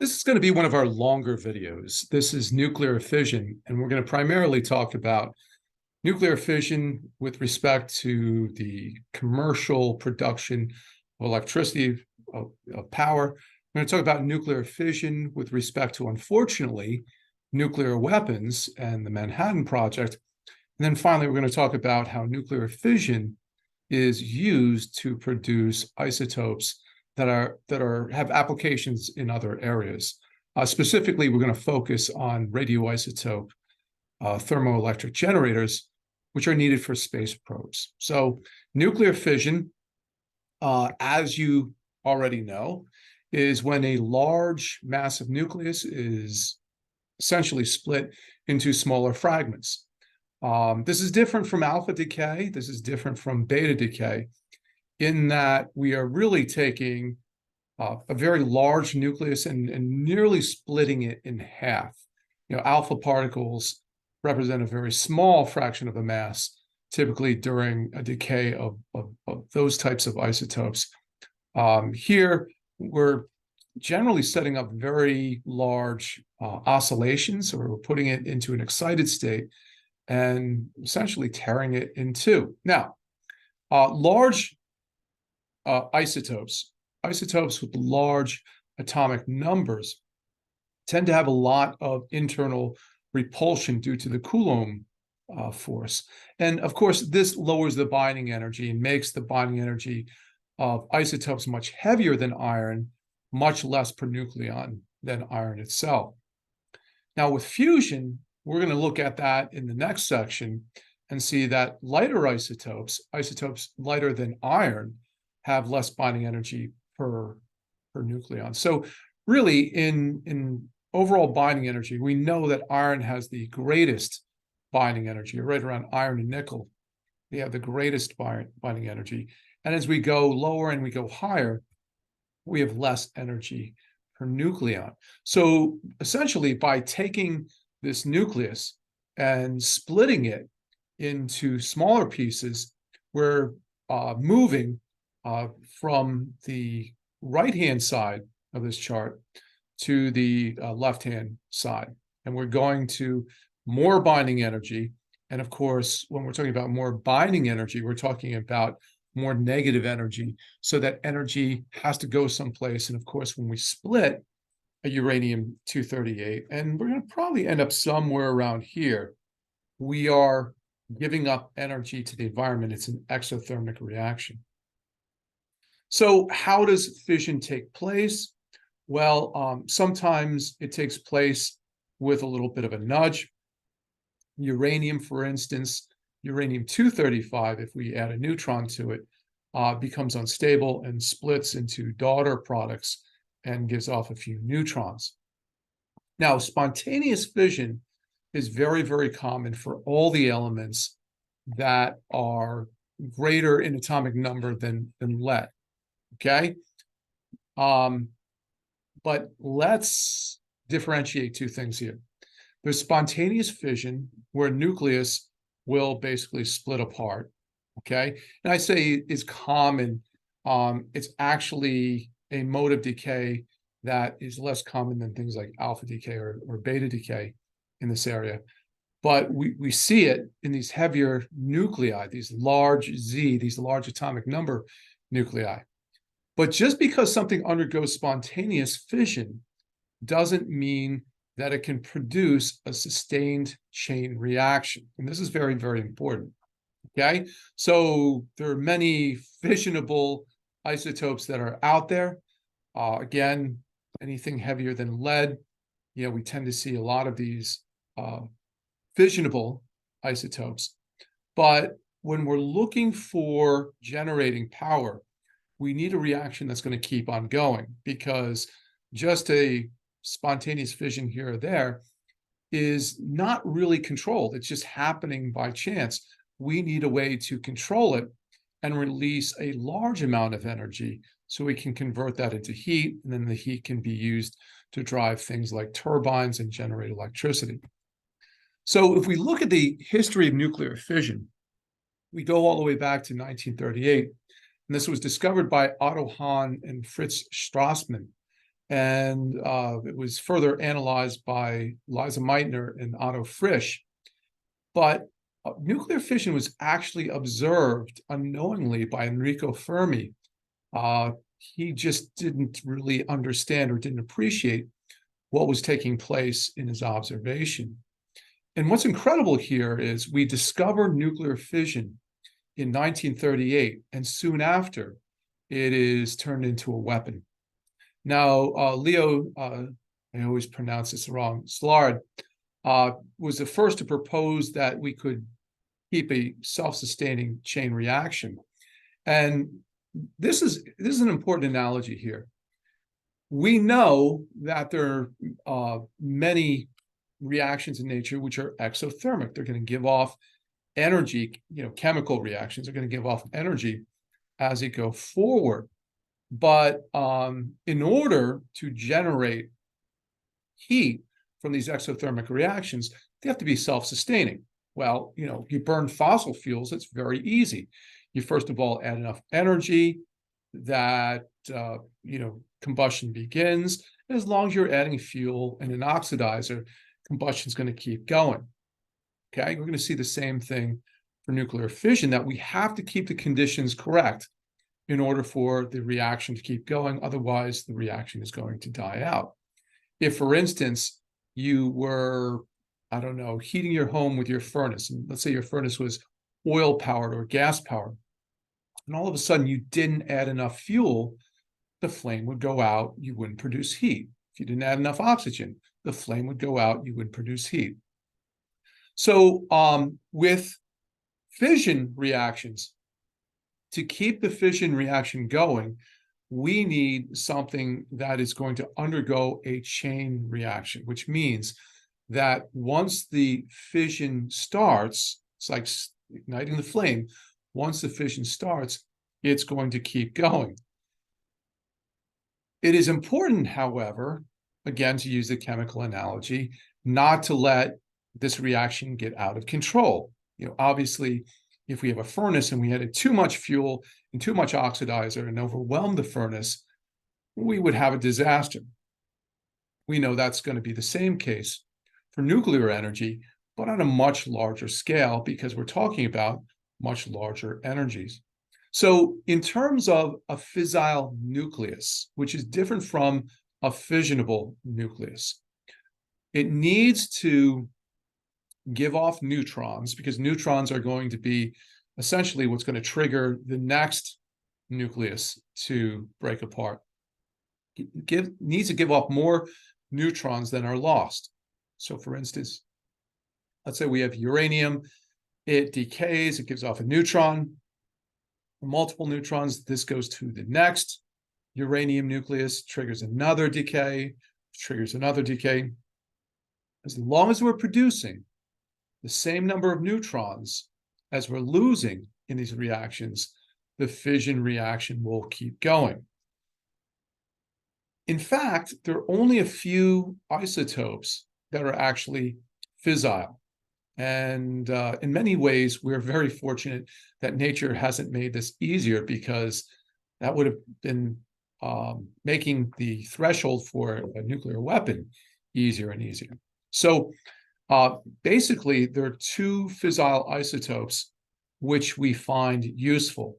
This is going to be one of our longer videos. This is nuclear fission, and we're going to primarily talk about nuclear fission with respect to the commercial production of electricity, of power. We're going to talk about nuclear fission with respect to, unfortunately, nuclear weapons and the Manhattan Project. And then finally, we're going to talk about how nuclear fission is used to produce isotopes that have applications in other areas. Specifically, we're going to focus on radioisotope thermoelectric generators, which are needed for space probes. So nuclear fission, as you already know, is when a large massive nucleus is essentially split into smaller fragments. This is different from alpha decay. This is different from beta decay, in that we are really taking a very large nucleus and nearly splitting it in half. Alpha particles represent a very small fraction of the mass, typically during a decay of those types of isotopes. Here, we're generally setting up very large oscillations, or we're putting it into an excited state and essentially tearing it in two. Now, large isotopes with large atomic numbers tend to have a lot of internal repulsion due to the Coulomb force. And of course, this lowers the binding energy and makes the binding energy of isotopes much heavier than iron, much less per nucleon than iron itself. Now, with fusion, we're going to look at that in the next section and see that lighter isotopes lighter than iron, have less binding energy per nucleon. So really, in overall binding energy, we know that iron has the greatest binding energy. Right around iron and nickel, they have the greatest binding energy. And as we go lower and we go higher, we have less energy per nucleon. So essentially, by taking this nucleus and splitting it into smaller pieces, we're moving from the right-hand side of this chart to the left-hand side. And we're going to more binding energy. And of course, when we're talking about more binding energy, we're talking about more negative energy. So that energy has to go someplace. And of course, when we split a uranium-238, and we're going to probably end up somewhere around here, we are giving up energy to the environment. It's an exothermic reaction. So how does fission take place? Well, sometimes it takes place with a little bit of a nudge. Uranium, for instance, uranium-235, if we add a neutron to it, becomes unstable and splits into daughter products and gives off a few neutrons. Now, spontaneous fission is very, very common for all the elements that are greater in atomic number than lead. Okay? But let's differentiate two things here. There's spontaneous fission, where nucleus will basically split apart. Okay? And I say it's common. It's actually a mode of decay that is less common than things like alpha decay or beta decay in this area. But we see it in these heavier nuclei, these large atomic number nuclei. But just because something undergoes spontaneous fission doesn't mean that it can produce a sustained chain reaction. And this is very, very important. Okay? So there are many fissionable isotopes that are out there. Again, anything heavier than lead, we tend to see a lot of these fissionable isotopes. But when we're looking for generating power, we need a reaction that's going to keep on going, because just a spontaneous fission here or there is not really controlled. It's just happening by chance. We need a way to control it and release a large amount of energy so we can convert that into heat, and then the heat can be used to drive things like turbines and generate electricity. So if we look at the history of nuclear fission, we go all the way back to 1938, and this was discovered by Otto Hahn and Fritz Strassmann. And it was further analyzed by Liza Meitner and Otto Frisch. But nuclear fission was actually observed unknowingly by Enrico Fermi. He just didn't really understand or didn't appreciate what was taking place in his observation. And what's incredible here is we discovered nuclear fission in 1938, and soon after, it is turned into a weapon. Now, Leo, I always pronounce this wrong, Szilard, was the first to propose that we could keep a self-sustaining chain reaction. And this is an important analogy here. We know that there are many reactions in nature which are exothermic. They're going to give off energy, chemical reactions are going to give off energy as they go forward. But in order to generate heat from these exothermic reactions, they have to be self-sustaining. Well, you burn fossil fuels, it's very easy. You first of all add enough energy that combustion begins. And as long as you're adding fuel and an oxidizer, combustion is going to keep going. Okay, we're going to see the same thing for nuclear fission, that we have to keep the conditions correct in order for the reaction to keep going. Otherwise, the reaction is going to die out. If, for instance, you were, I don't know, heating your home with your furnace, and let's say your furnace was oil powered or gas powered, and all of a sudden you didn't add enough fuel, the flame would go out, you wouldn't produce heat. If you didn't add enough oxygen, the flame would go out, you wouldn't produce heat. So with fission reactions, to keep the fission reaction going, we need something that is going to undergo a chain reaction, which means that once the fission starts, it's like igniting the flame. Once the fission starts, it's going to keep going. It is important, however, again, to use the chemical analogy, not to let this reaction get out of control. Obviously, if we have a furnace and we added too much fuel and too much oxidizer and overwhelmed the furnace, we would have a disaster. We know that's going to be the same case for nuclear energy, but on a much larger scale, because we're talking about much larger energies. So in terms of a fissile nucleus, which is different from a fissionable nucleus, it needs to give off neutrons, because neutrons are going to be essentially what's going to trigger the next nucleus to break apart. It needs to give off more neutrons than are lost. So for instance, let's say we have uranium, it decays, it gives off a neutron, multiple neutrons, this goes to the next uranium nucleus, triggers another decay, triggers another decay. As long as we're producing the same number of neutrons as we're losing in these reactions, the fission reaction will keep going. In fact, there are only a few isotopes that are actually fissile. And in many ways, we're very fortunate that nature hasn't made this easier, because that would have been making the threshold for a nuclear weapon easier and easier. So basically, there are two fissile isotopes which we find useful,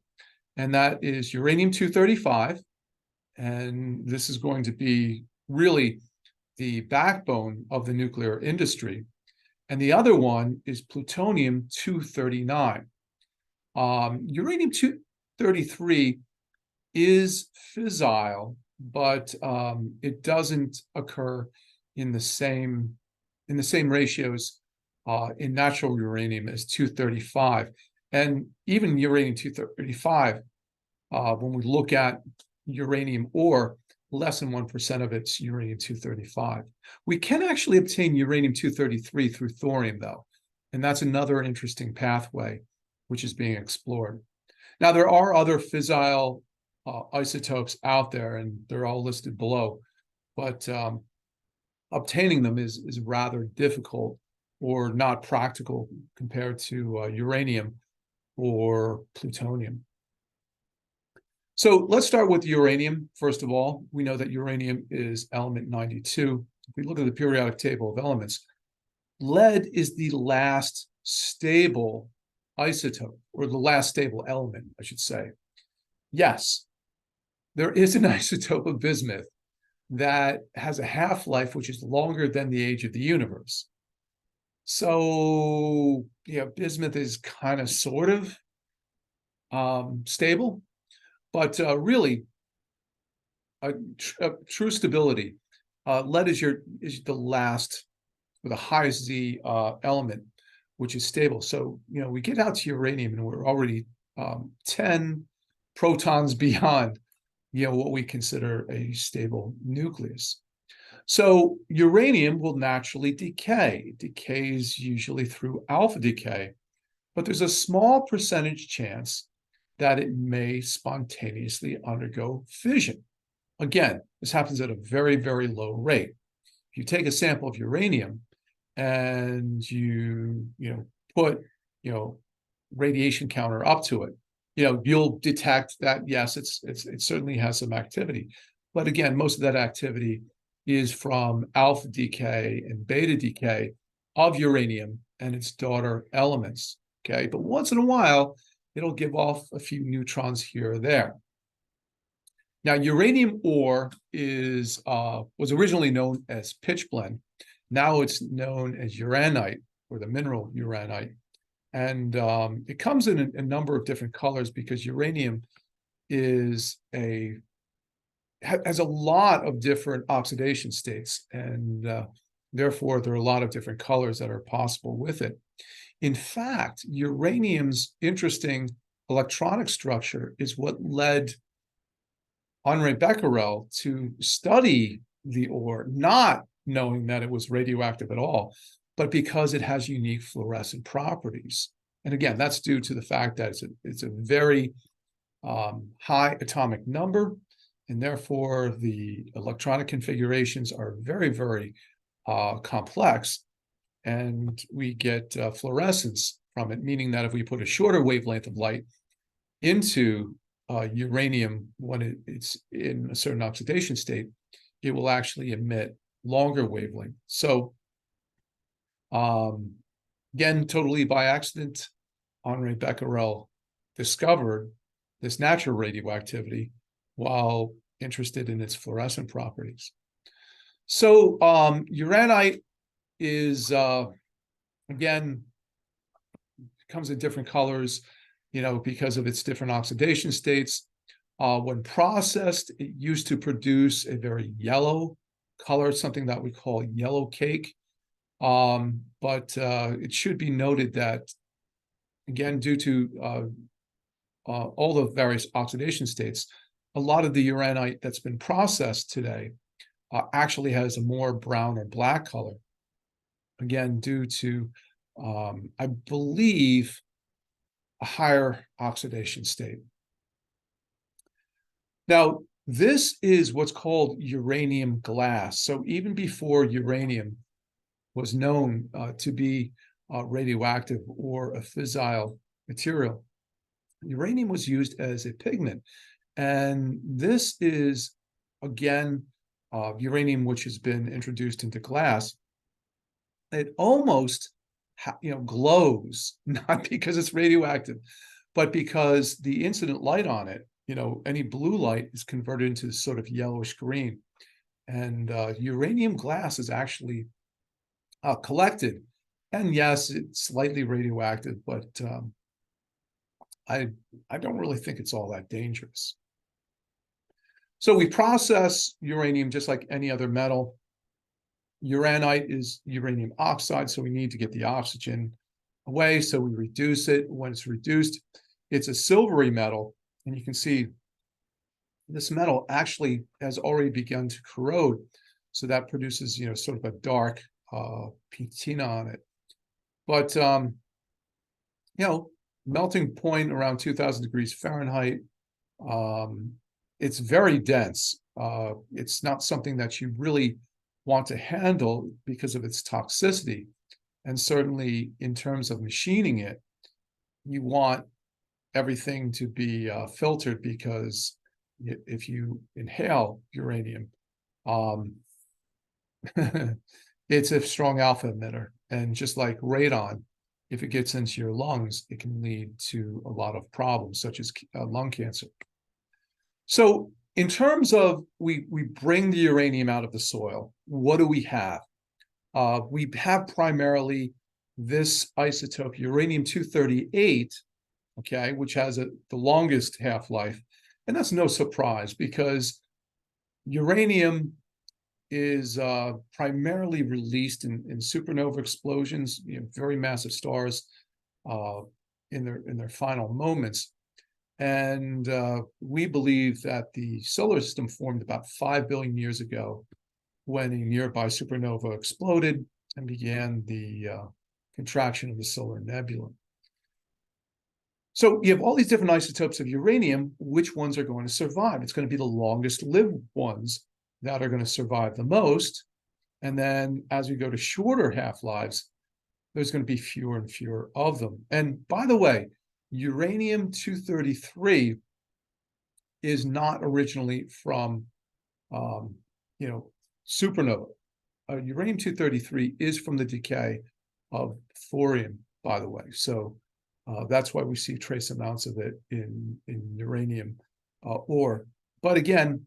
and that is uranium-235, and this is going to be really the backbone of the nuclear industry, and the other one is plutonium-239. Uranium-233 is fissile, but it doesn't occur in the same ratios in natural uranium as 235. And even uranium-235, when we look at uranium ore, less than 1% of it's uranium-235. We can actually obtain uranium-233 through thorium, though, and that's another interesting pathway which is being explored. Now, there are other fissile isotopes out there, and they're all listed below, but obtaining them is rather difficult or not practical compared to uranium or plutonium. So let's start with uranium. First of all, we know that uranium is element 92. If we look at the periodic table of elements, lead is the last stable isotope, or the last stable element, I should say. Yes, there is an isotope of bismuth that has a half-life which is longer than the age of the universe. So, yeah, bismuth is kind of sort of stable, but really, a true stability. Lead is the last, or the highest Z element, which is stable. So, we get out to uranium and we're already 10 protons beyond, what we consider a stable nucleus. So uranium will naturally decay. It decays usually through alpha decay, but there's a small percentage chance that it may spontaneously undergo fission. Again, this happens at a very, very low rate. If you take a sample of uranium and you put radiation counter up to it, you'll detect that yes, it certainly has some activity, but again, most of that activity is from alpha decay and beta decay of uranium and its daughter elements. Okay, but once in a while, it'll give off a few neutrons here or there. Now, uranium ore was originally known as pitchblende. Now it's known as uranite, or the mineral uranite. And it comes in a number of different colors because uranium has a lot of different oxidation states, and therefore there are a lot of different colors that are possible with it. In fact, uranium's interesting electronic structure is what led Henri Becquerel to study the ore, not knowing that it was radioactive at all, but because it has unique fluorescent properties. And again, that's due to the fact that it's a very high atomic number, and therefore the electronic configurations are very, very complex, and we get fluorescence from it, meaning that if we put a shorter wavelength of light into uranium when it's in a certain oxidation state, it will actually emit longer wavelength. So again, totally by accident, Henri Becquerel discovered this natural radioactivity while interested in its fluorescent properties. So uranite is, again, comes in different colors, because of its different oxidation states. When processed, it used to produce a very yellow color, something that we call yellow cake. But it should be noted that, again, due to all the various oxidation states, a lot of the uranite that's been processed today actually has a more brown or black color. Again, due to, I believe, a higher oxidation state. Now, this is what's called uranium glass. So even before uranium was known to be radioactive or a fissile material, uranium was used as a pigment. And this is, again, uranium which has been introduced into glass. It almost glows, not because it's radioactive, but because the incident light on it, any blue light is converted into this sort of yellowish green. And uranium glass is actually collected. And yes, it's slightly radioactive, but I don't really think it's all that dangerous. So we process uranium just like any other metal. Uranite is uranium oxide, so we need to get the oxygen away, so we reduce it. When it's reduced, it's a silvery metal, and you can see this metal actually has already begun to corrode, so that produces, sort of a dark patina on it. But, melting point around 2000 degrees Fahrenheit, it's very dense. It's not something that you really want to handle because of its toxicity. And certainly in terms of machining it, you want everything to be filtered, because if you inhale uranium, it's a strong alpha emitter. And just like radon, if it gets into your lungs, it can lead to a lot of problems, such as lung cancer. So in terms of we bring the uranium out of the soil, what do we have? We have primarily this isotope, uranium-238, okay, which has the longest half-life. And that's no surprise because uranium is primarily released in supernova explosions, very massive stars in their final moments. And we believe that the solar system formed about 5 billion years ago when a nearby supernova exploded and began the contraction of the solar nebula. So you have all these different isotopes of uranium. Which ones are going to survive? It's going to be the longest lived ones that are going to survive the most. And then as we go to shorter half-lives, there's going to be fewer and fewer of them. And by the way, uranium-233 is not originally from, supernova. Uranium-233 is from the decay of thorium, by the way. So that's why we see trace amounts of it in uranium ore. But again,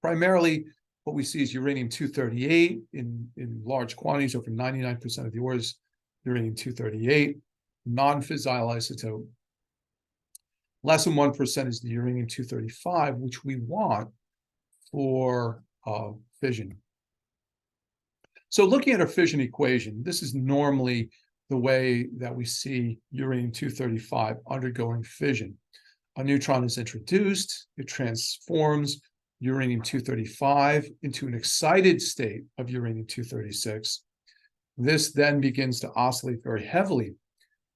primarily what we see is uranium-238 in large quantities. Over 99% of the ore is uranium-238, non-fissile isotope. Less than 1% is the uranium-235, which we want for fission. So looking at our fission equation, this is normally the way that we see uranium-235 undergoing fission. A neutron is introduced, it transforms uranium-235 into an excited state of uranium-236. This then begins to oscillate very heavily.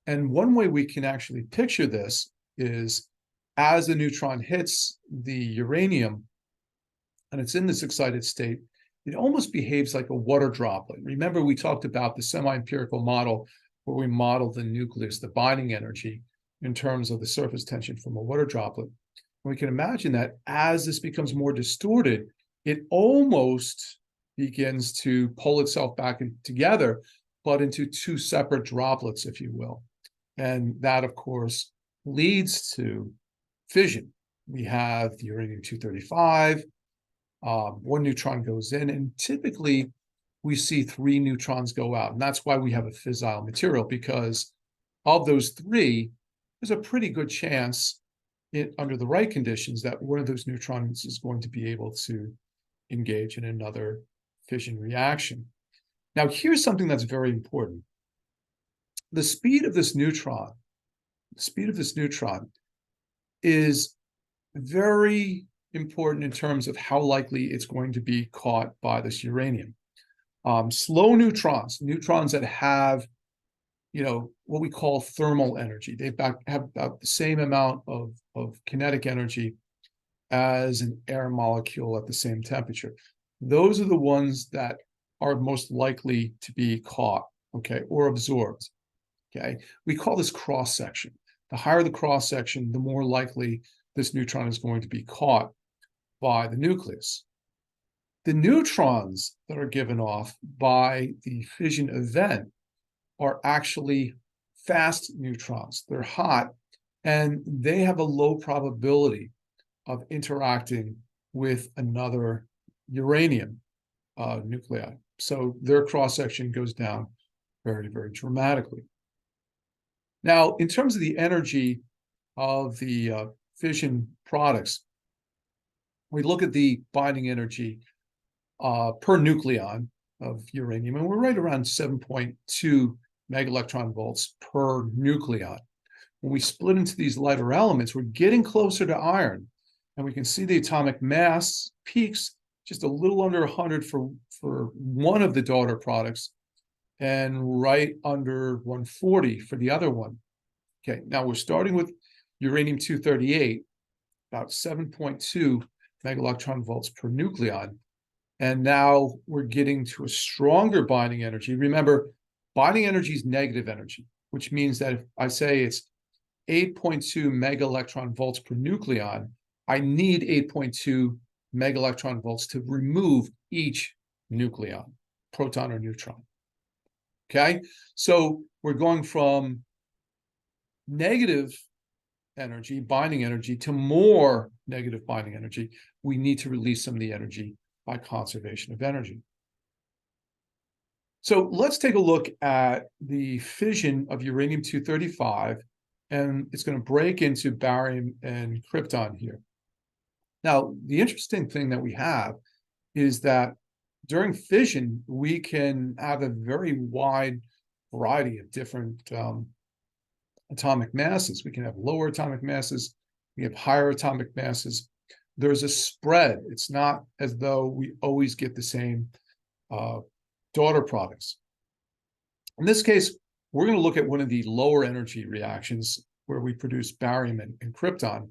And one way we can actually picture this is as the neutron hits the uranium and it's in this excited state, it almost behaves like a water droplet. Remember, we talked about the semi-empirical model where we modeled the nucleus, the binding energy, in terms of the surface tension from a water droplet. And we can imagine that as this becomes more distorted, it almost begins to pull itself back together, but into two separate droplets, if you will. And that, of course, leads to fission. We have the uranium-235, one neutron goes in, and typically we see 3 neutrons go out. And that's why we have a fissile material, because of those 3, there's a pretty good chance under the right conditions that one of those neutrons is going to be able to engage in another fission reaction. Now, here's something that's very important. The speed of this neutron is very important in terms of how likely it's going to be caught by this uranium. Slow neutrons that have, what we call thermal energy. They have about the same amount of kinetic energy as an air molecule at the same temperature. Those are the ones that are most likely to be caught, okay, or absorbed, okay? We call this cross-section. The higher the cross-section, the more likely this neutron is going to be caught by the nucleus. The neutrons that are given off by the fission event are actually fast neutrons. They're hot, and they have a low probability of interacting with another uranium nuclei. So their cross-section goes down very, very dramatically. Now, in terms of the energy of the fission products, we look at the binding energy per nucleon of uranium, and we're right around 7.2 megaelectron volts per nucleon. When we split into these lighter elements, we're getting closer to iron, and we can see the atomic mass peaks just a little under 100 for one of the daughter products, and right under 140 for the other one. Okay, now we're starting with uranium-238, about 7.2 megaelectron volts per nucleon. And now we're getting to a stronger binding energy. Remember, binding energy is negative energy, which means that if I say it's 8.2 megaelectron volts per nucleon, I need 8.2 megaelectron volts to remove each nucleon, proton or neutron. Okay, so we're going from negative energy, binding energy, to more negative binding energy. We need to release some of the energy by conservation of energy. So let's take a look at the fission of uranium-235, and it's going to break into barium and krypton here. Now, the interesting thing that we have is that during fission, we can have a very wide variety of different atomic masses. We can have lower atomic masses, we have higher atomic masses. There's a spread. It's not as though we always get the same daughter products. In this case, we're going to look at one of the lower energy reactions where we produce barium and krypton,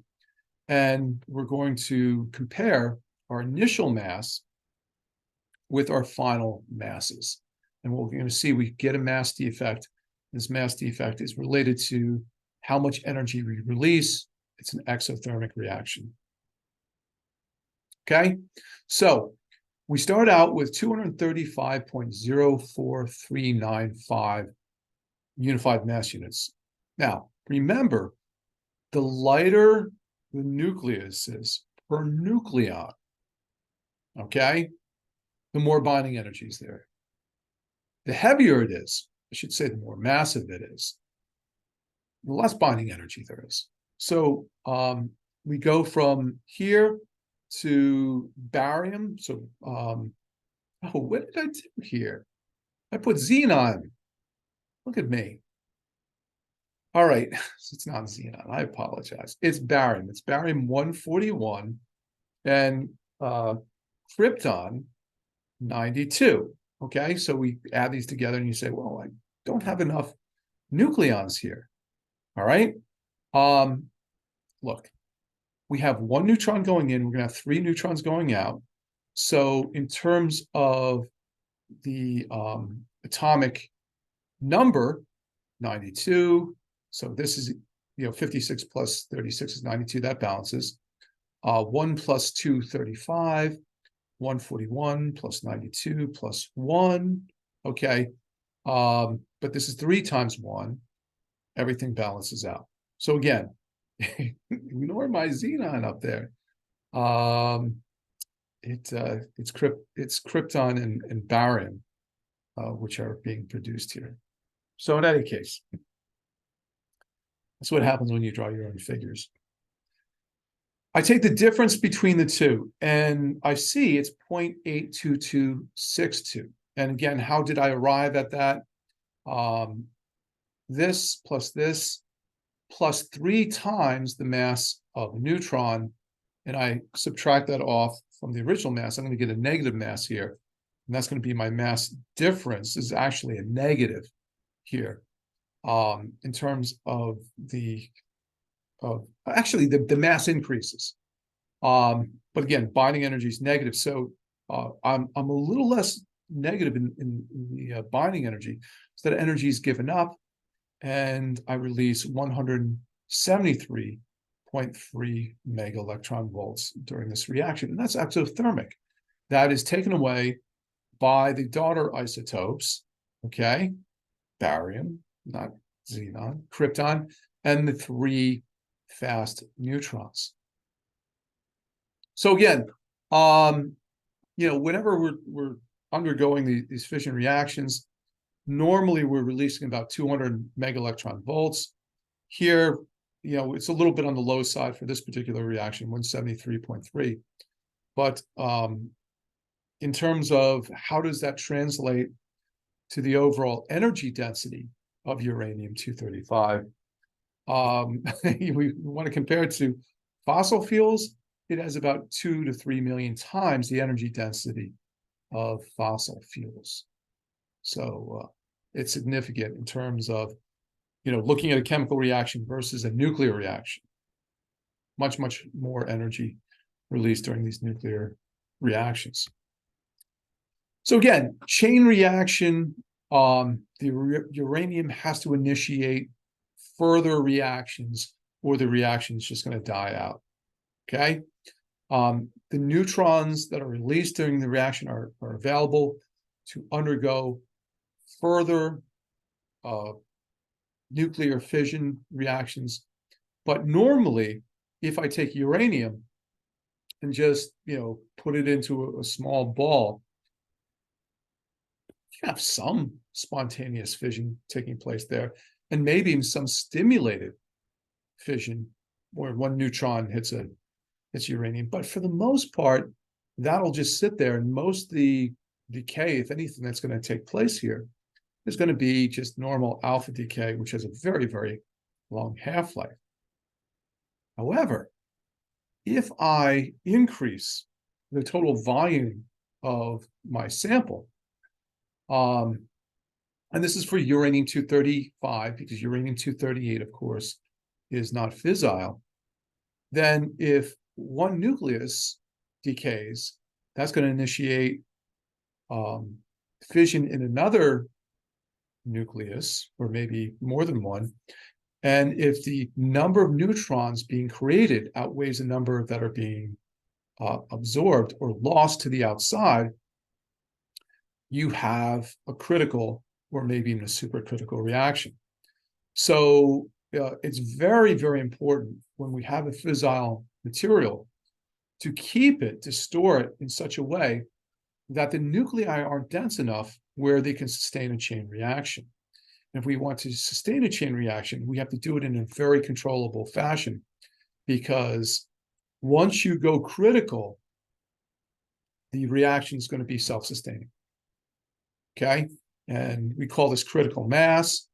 and we're going to compare our initial mass with our final masses. And what we're going to see, we get a mass defect. This mass defect is related to how much energy we release. It's an exothermic reaction. Okay, so we start out with 235.04395 unified mass units. Now, remember, the lighter the nucleus is per nucleon, okay, the more binding energy is there. The heavier it is, I should say the more massive it is, the less binding energy there is. So we go from here to barium. So, oh, what did I do here? I put xenon. Look at me. All right, it's not xenon. I apologize. It's barium. It's barium-141 and krypton 92. Okay, so we add these together and you say, well, I don't have enough nucleons here. All right. Look, we have one neutron going in, we're going to have 3 neutrons going out. So in terms of the atomic number, 92. So this is, 56 plus 36 is 92. That balances. 1 plus 2, 35. 141 plus 92 plus 1. Okay. But this is 3 times 1. Everything balances out. So again, ignore my xenon up there. It's krypton and barium, which are being produced here. So in any case, that's what happens when you draw your own figures. I take the difference between the two, and I see it's 0.82262. And again, how did I arrive at that? This plus 3 times the mass of a neutron, and I subtract that off from the original mass. I'm going to get a negative mass here, and that's going to be my mass difference. This is actually a negative here in terms of the mass increases. But again, binding energy is negative, so I'm a little less negative in the binding energy. So that energy is given up, and I release 173.3 mega electron volts during this reaction, and that's exothermic. That is taken away by the daughter isotopes, okay, barium, not xenon, krypton, and the 3 fast neutrons. So again, whenever we're undergoing these fission reactions, normally we're releasing about 200 mega electron volts. Here, it's a little bit on the low side for this particular reaction, 173.3. But in terms of how does that translate to the overall energy density of uranium-235, we want to compare it to fossil fuels. It has about 2 to 3 million times the energy density of fossil fuels. So it's significant in terms of, looking at a chemical reaction versus a nuclear reaction. Much, much more energy released during these nuclear reactions. So again, chain reaction, the uranium has to initiate further reactions or the reaction is just going to die out. okay? The neutrons that are released during the reaction are available to undergo further nuclear fission reactions. But normally, if I take uranium and just, put it into a small ball, you have some spontaneous fission taking place there, and maybe even some stimulated fission where one neutron hits uranium. But for the most part, that'll just sit there, and most of the decay, if anything, that's going to take place here is going to be just normal alpha decay, which has a very, very long half-life. However, if I increase the total volume of my sample, and this is for uranium-235, because uranium-238, of course, is not fissile, then if one nucleus decays, that's going to initiate fission in another nucleus, or maybe more than one. And if the number of neutrons being created outweighs the number that are being absorbed or lost to the outside, you have a critical or maybe even a supercritical reaction. So it's very, very important when we have a fissile material to store it in such a way that the nuclei aren't dense enough where they can sustain a chain reaction. And if we want to sustain a chain reaction, we have to do it in a very controllable fashion, because once you go critical, the reaction is going to be self-sustaining. Okay? And we call this critical mass.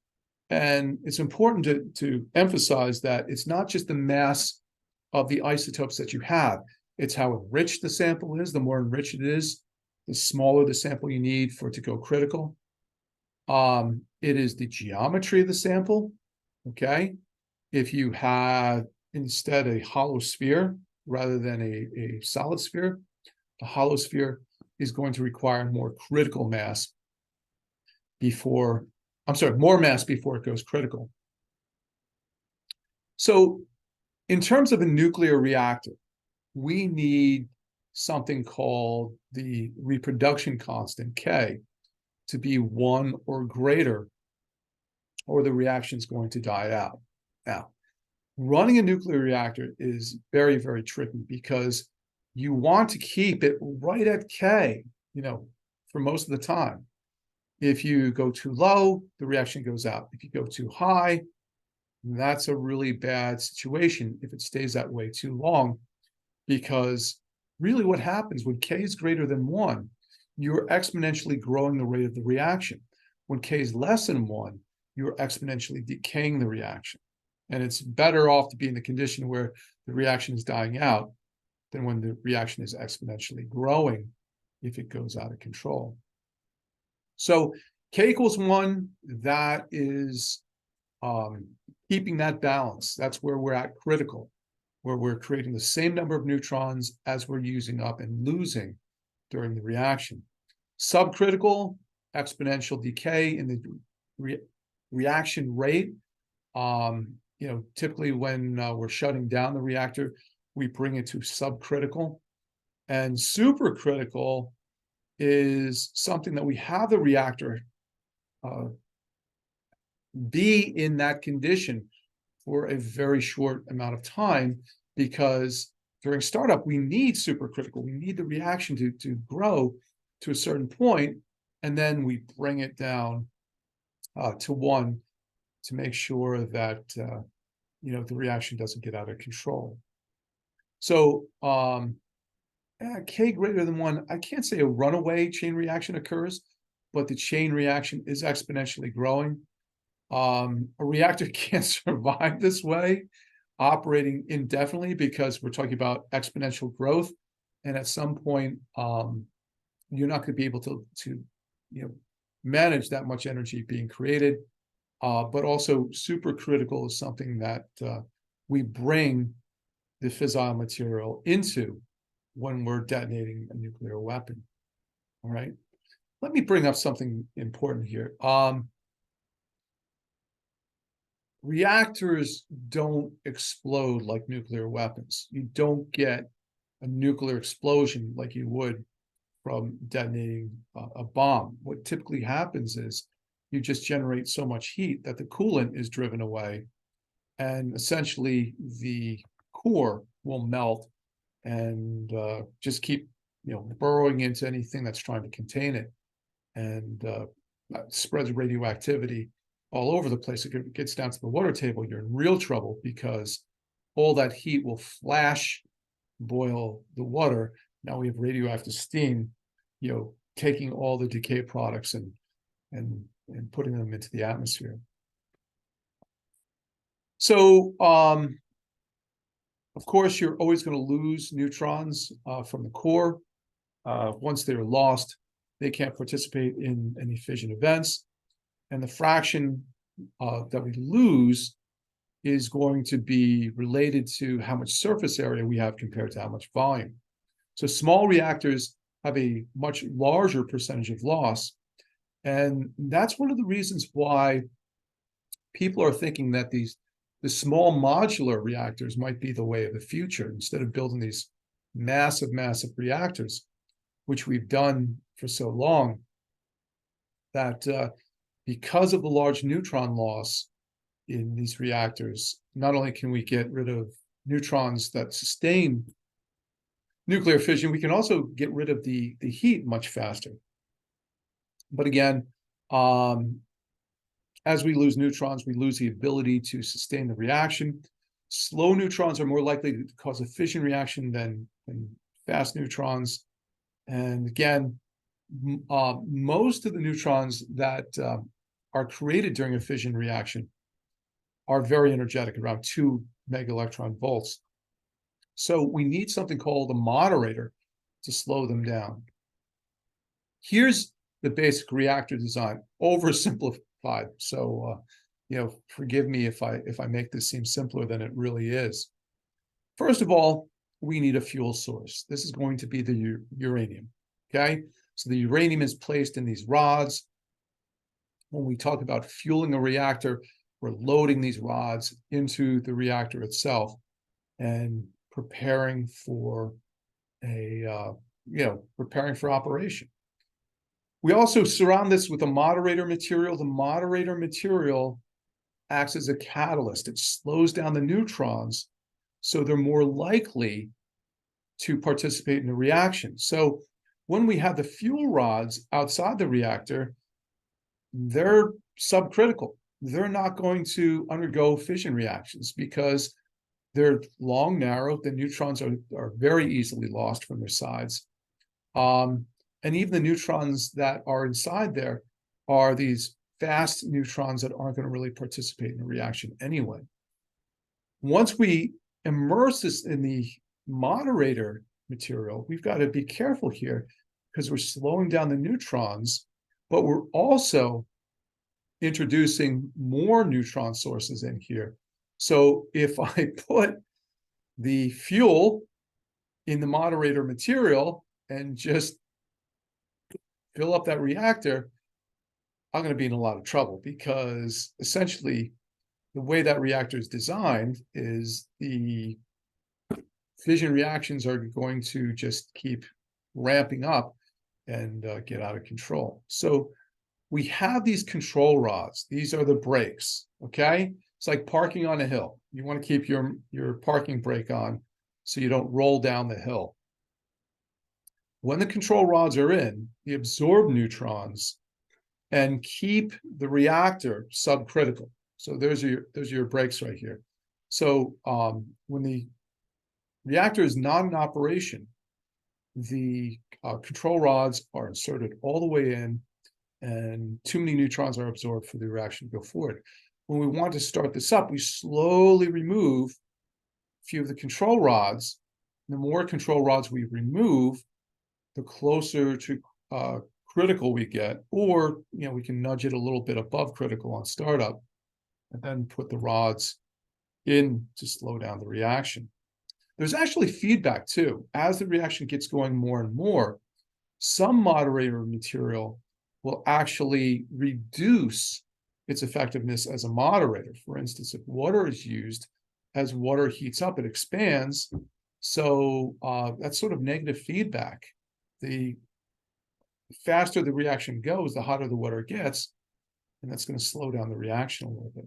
And it's important to emphasize that it's not just the mass of the isotopes that you have, it's how enriched the sample is. The more enriched it is, the smaller the sample you need for it to go critical. It is the geometry of the sample, okay? If you have instead a hollow sphere rather than a solid sphere, a hollow sphere is going to require more mass before it goes critical. So in terms of a nuclear reactor, we need something called the reproduction constant, K, to be 1 or greater, or the reaction is going to die out. Now, running a nuclear reactor is very, very tricky, because you want to keep it right at K, for most of the time. If you go too low, the reaction goes out. If you go too high, that's a really bad situation if it stays that way too long, because really what happens when K is greater than 1, you're exponentially growing the rate of the reaction. When K is less than 1, you're exponentially decaying the reaction. And it's better off to be in the condition where the reaction is dying out than when the reaction is exponentially growing if it goes out of control. So K equals 1, that is keeping that balance. That's where we're at critical, where we're creating the same number of neutrons as we're using up and losing during the reaction. Subcritical, exponential decay in the reaction rate. Typically when we're shutting down the reactor, we bring it to subcritical. And supercritical is something that we have the reactor be in that condition for a very short amount of time, because during startup, we need supercritical. We need the reaction to grow to a certain point, and then we bring it down to 1 to make sure that the reaction doesn't get out of control. So K greater than 1, I can't say a runaway chain reaction occurs, but the chain reaction is exponentially growing. A reactor can't survive this way, operating indefinitely, because we're talking about exponential growth, and at some point, you're not going to be able to manage that much energy being created. But also, supercritical is something that we bring the fissile material into when we're detonating a nuclear weapon. All right. Let me bring up something important here. reactors don't explode like nuclear weapons. You don't get a nuclear explosion like you would from detonating a bomb. What typically happens is you just generate so much heat that the coolant is driven away, and essentially the core will melt and just keep burrowing into anything that's trying to contain it, and spreads radioactivity all over the place. If it gets down to the water table, you're in real trouble because all that heat will flash boil the water. Now we have radioactive steam, taking all the decay products and putting them into the atmosphere. So, of course, you're always going to lose neutrons from the core. Once they're lost, they can't participate in any fission events. And the fraction that we lose is going to be related to how much surface area we have compared to how much volume. So small reactors have a much larger percentage of loss. And that's one of the reasons why people are thinking that the small modular reactors might be the way of the future, instead of building these massive reactors, which we've done for so long, that because of the large neutron loss in these reactors, not only can we get rid of neutrons that sustain nuclear fission, we can also get rid of the heat much faster. But again, as we lose neutrons, we lose the ability to sustain the reaction. Slow neutrons are more likely to cause a fission reaction than fast neutrons. And again, most of the neutrons that are created during a fission reaction are very energetic, around 2 megaelectron volts. So we need something called a moderator to slow them down. Here's the basic reactor design, oversimplified. So, forgive me if I make this seem simpler than it really is. First of all, we need a fuel source. This is going to be the uranium, okay? So the uranium is placed in these rods. When we talk about fueling a reactor, we're loading these rods into the reactor itself and preparing for preparing for operation. We also surround this with a moderator material. The moderator material acts as a catalyst. It slows down the neutrons, so they're more likely to participate in the reaction. So when we have the fuel rods outside the reactor, they're subcritical. They're not going to undergo fission reactions because they're long, narrow. The neutrons are very easily lost from their sides. And even the neutrons that are inside there are these fast neutrons that aren't going to really participate in the reaction anyway. Once we immerse this in the moderator material, we've got to be careful here because we're slowing down the neutrons, but we're also introducing more neutron sources in here. So if I put the fuel in the moderator material and just fill up that reactor, I'm going to be in a lot of trouble, because essentially the way that reactor is designed is the fission reactions are going to just keep ramping up and get out of control. So we have these control rods. These are the brakes, okay? It's like parking on a hill. You want to keep your parking brake on so you don't roll down the hill. When the control rods are in, they absorb neutrons and keep the reactor subcritical. So there's your brakes right here. So when the reactor is not in operation, the control rods are inserted all the way in, and too many neutrons are absorbed for the reaction to go forward. When we want to start this up, we slowly remove a few of the control rods. The more control rods we remove, the closer to critical we get, or we can nudge it a little bit above critical on startup, and then put the rods in to slow down the reaction. There's actually feedback too. As the reaction gets going more and more, some moderator material will actually reduce its effectiveness as a moderator. For instance, if water is used, as water heats up, it expands. So that's sort of negative feedback. The faster the reaction goes, the hotter the water gets, and that's going to slow down the reaction a little bit.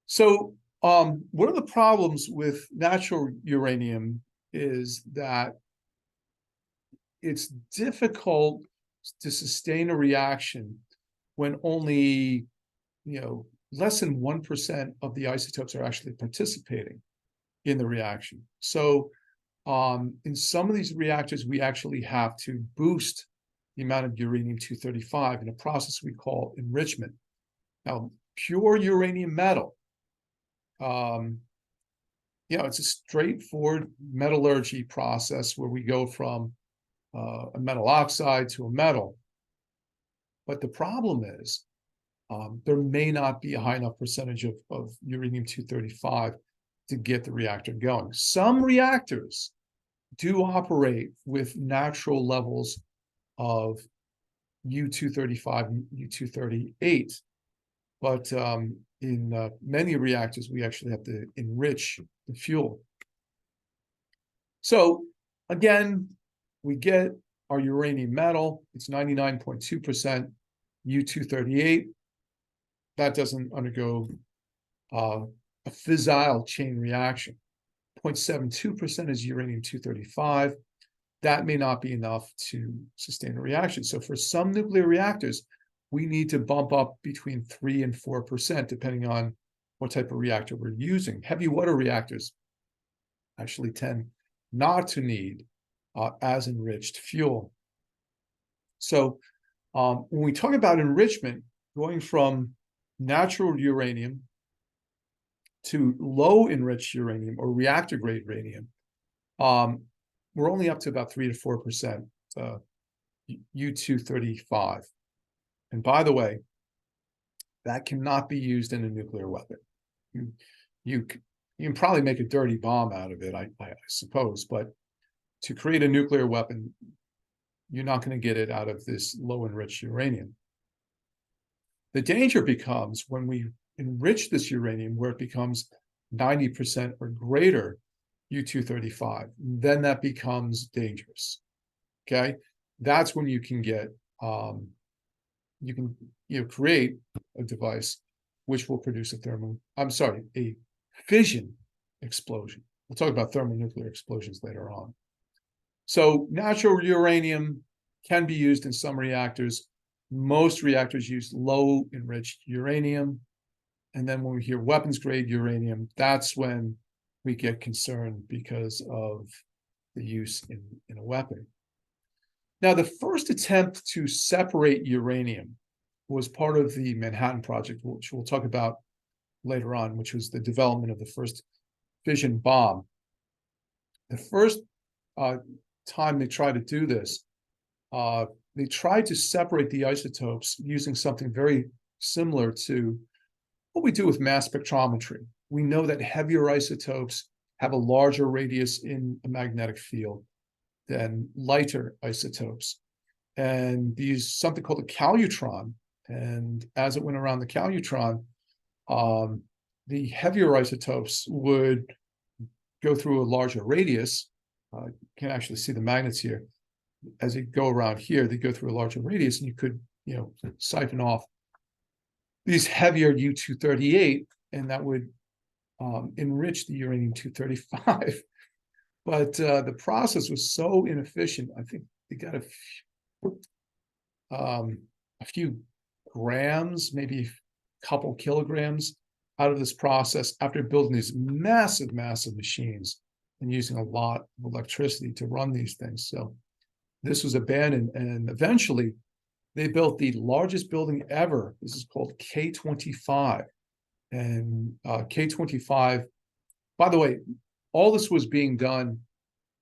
So one of the problems with natural uranium is that it's difficult to sustain a reaction when only, less than 1% of the isotopes are actually participating in the reaction. So in some of these reactors, we actually have to boost the amount of uranium-235 in a process we call enrichment. Now, pure uranium metal, it's a straightforward metallurgy process where we go from a metal oxide to a metal. But the problem is there may not be a high enough percentage of uranium-235 to get the reactor going. Some reactors do operate with natural levels of U-235 and U-238, but in many reactors, we actually have to enrich the fuel. So again, we get our uranium metal. It's 99.2% U-238. That doesn't undergo a fissile chain reaction. 0.72% is uranium-235. That may not be enough to sustain a reaction. So for some nuclear reactors, we need to bump up between 3 and 4%, depending on what type of reactor we're using. Heavy water reactors actually tend not to need as enriched fuel. So when we talk about enrichment, going from natural uranium to low enriched uranium or reactor grade uranium, we're only up to about 3 to 4% U-235. And by the way, that cannot be used in a nuclear weapon. You can probably make a dirty bomb out of it, I suppose, but to create a nuclear weapon, you're not going to get it out of this low enriched uranium. The danger becomes when we enrich this uranium where it becomes 90% or greater U-235, then that becomes dangerous. Okay, that's when you can get create a device which will produce a fission explosion. We'll talk about thermonuclear explosions later on. So natural uranium can be used in some reactors. Most reactors use low enriched uranium. And then when we hear weapons grade uranium, that's when we get concerned because of the use in a weapon. Now, the first attempt to separate uranium was part of the Manhattan Project, which we'll talk about later on, which was the development of the first fission bomb. The first time they tried to do this, they tried to separate the isotopes using something very similar to what we do with mass spectrometry. We know that heavier isotopes have a larger radius in a magnetic field than lighter isotopes. And they use something called a calutron. And as it went around the calutron, the heavier isotopes would go through a larger radius. You can actually see the magnets here. As they go around here, they go through a larger radius, and you could, siphon off these heavier U-238, and that would enrich the uranium-235. But the process was so inefficient. I think they got a few grams, maybe a couple kilograms out of this process after building these massive machines and using a lot of electricity to run these things. So this was abandoned, and eventually they built the largest building ever. This is called K25. And K25, by the way, all this was being done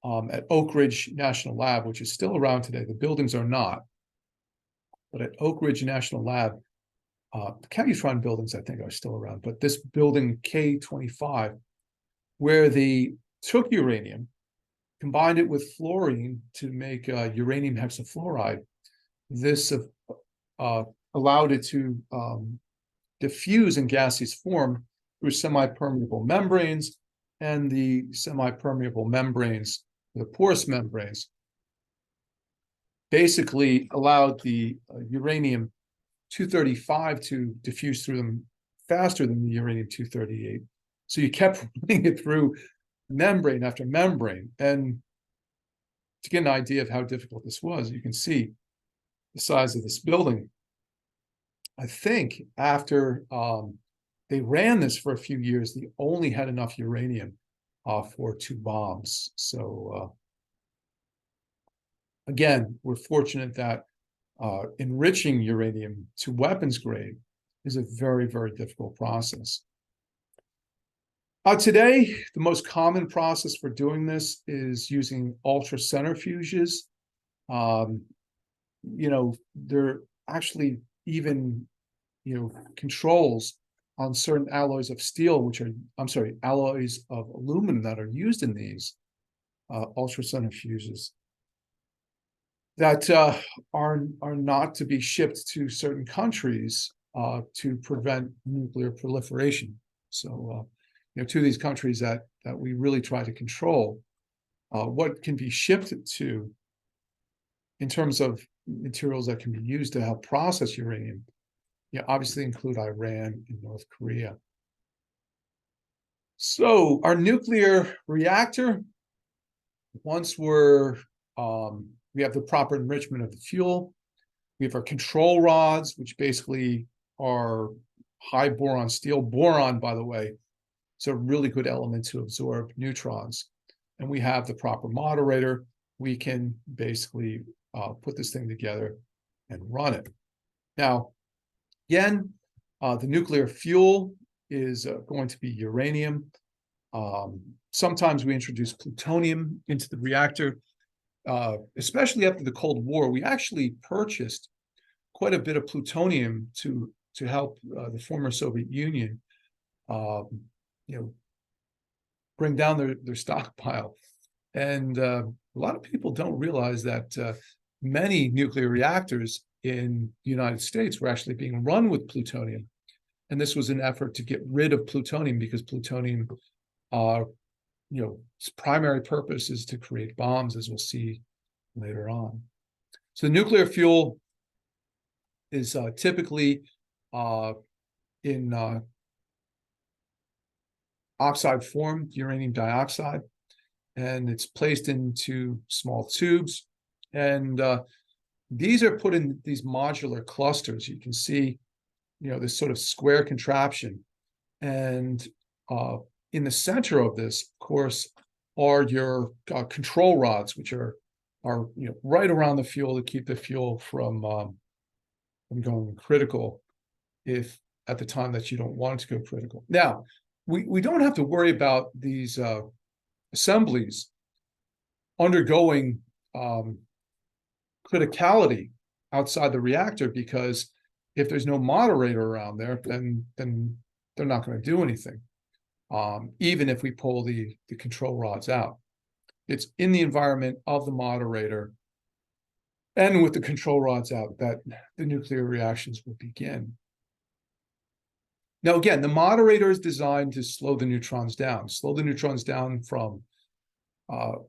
at Oak Ridge National Lab, which is still around today. The buildings are not. But at Oak Ridge National Lab, the Calutron buildings, I think, are still around. But this building, K25, where they took uranium, combined it with fluorine to make uranium hexafluoride. This allowed it to diffuse in gaseous form through semi-permeable membranes, and the semi-permeable membranes, the porous membranes, basically allowed the uranium-235 to diffuse through them faster than the uranium-238. So you kept running it through membrane after membrane. And to get an idea of how difficult this was, you can see the size of this building. I think after they ran this for a few years, they only had enough uranium for 2 bombs. So again, we're fortunate that enriching uranium to weapons grade is a very, very difficult process. Today, the most common process for doing this is using ultracentrifuges. There are actually even, controls on certain alloys of steel, alloys of aluminum that are used in these ultracentrifuges that are not to be shipped to certain countries to prevent nuclear proliferation. So, to these countries that we really try to control, what can be shipped to in terms of materials that can be used to help process uranium, obviously include Iran and North Korea. So our nuclear reactor, once we have the proper enrichment of the fuel, we have our control rods, which basically are high boron steel. Boron, by the way, is a really good element to absorb neutrons. And we have the proper moderator. We can basically put this thing together and run it. Now, again, the nuclear fuel is going to be uranium. Sometimes we introduce plutonium into the reactor. Especially after the Cold War, we actually purchased quite a bit of plutonium to help the former Soviet Union, bring down their stockpile. And a lot of people don't realize that many nuclear reactors in the United States were actually being run with plutonium. And this was an effort to get rid of plutonium because plutonium, its primary purpose is to create bombs, as we'll see later on. So the nuclear fuel is typically in oxide form, uranium dioxide, and it's placed into small tubes. And these are put in these modular clusters. You can see, this sort of square contraption. And in the center of this, of course, are your control rods, which are right around the fuel to keep the fuel from going critical if at the time that you don't want it to go critical. Now, we don't have to worry about these assemblies undergoing criticality outside the reactor, because if there's no moderator around there, then they're not going to do anything. Even if we pull the control rods out. It's in the environment of the moderator and with the control rods out that the nuclear reactions will begin. Now, again, the moderator is designed to slow the neutrons down from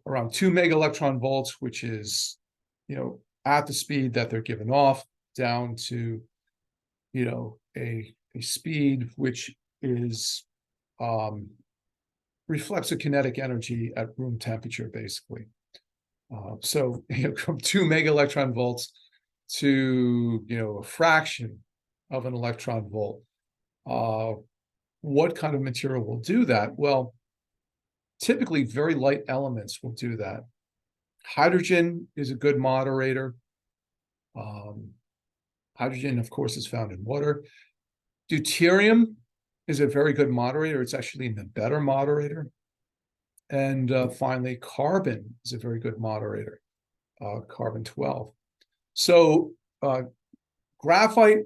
around 2 megaelectron volts, which is, at the speed that they're given off, down to, a speed which is reflects the kinetic energy at room temperature, basically. So from 2 megaelectron volts to a fraction of an electron volt. What kind of material will do that? Well, typically very light elements will do that. Hydrogen is a good moderator. Hydrogen, of course, is found in water. Deuterium is a very good moderator. It's actually the better moderator. And finally, carbon is a very good moderator, carbon-12. So graphite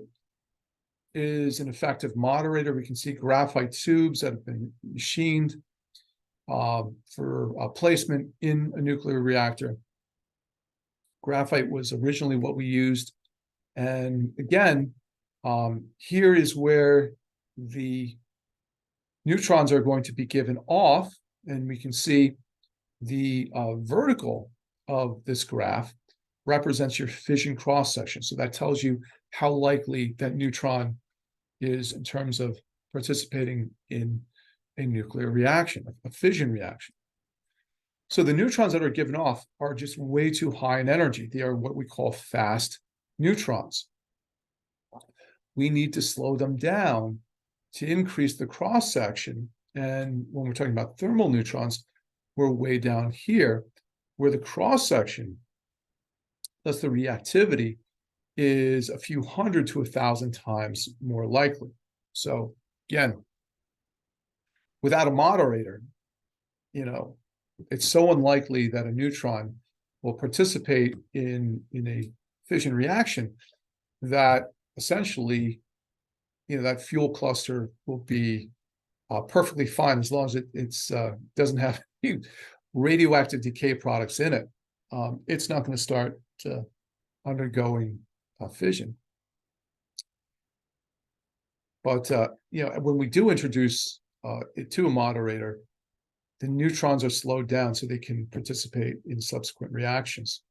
is an effective moderator. We can see graphite tubes that have been machined for placement in a nuclear reactor. Graphite was originally what we used. And again, Here is where the neutrons are going to be given off, and we can see the vertical of this graph represents your fission cross-section. So that tells you how likely that neutron is in terms of participating in a nuclear reaction, a fission reaction. So the neutrons that are given off are just way too high in energy. They are what we call fast neutrons. We need to slow them down to increase the cross-section. And when we're talking about thermal neutrons, we're way down here, where the cross-section, thus the reactivity, is a few hundred to 1,000 times more likely. So again, without a moderator, it's so unlikely that a neutron will participate in a fission reaction that essentially, that fuel cluster will be perfectly fine as long as it doesn't have radioactive decay products in it. It's not going to start undergoing fission. But when we do introduce it to a moderator, the neutrons are slowed down so they can participate in subsequent reactions.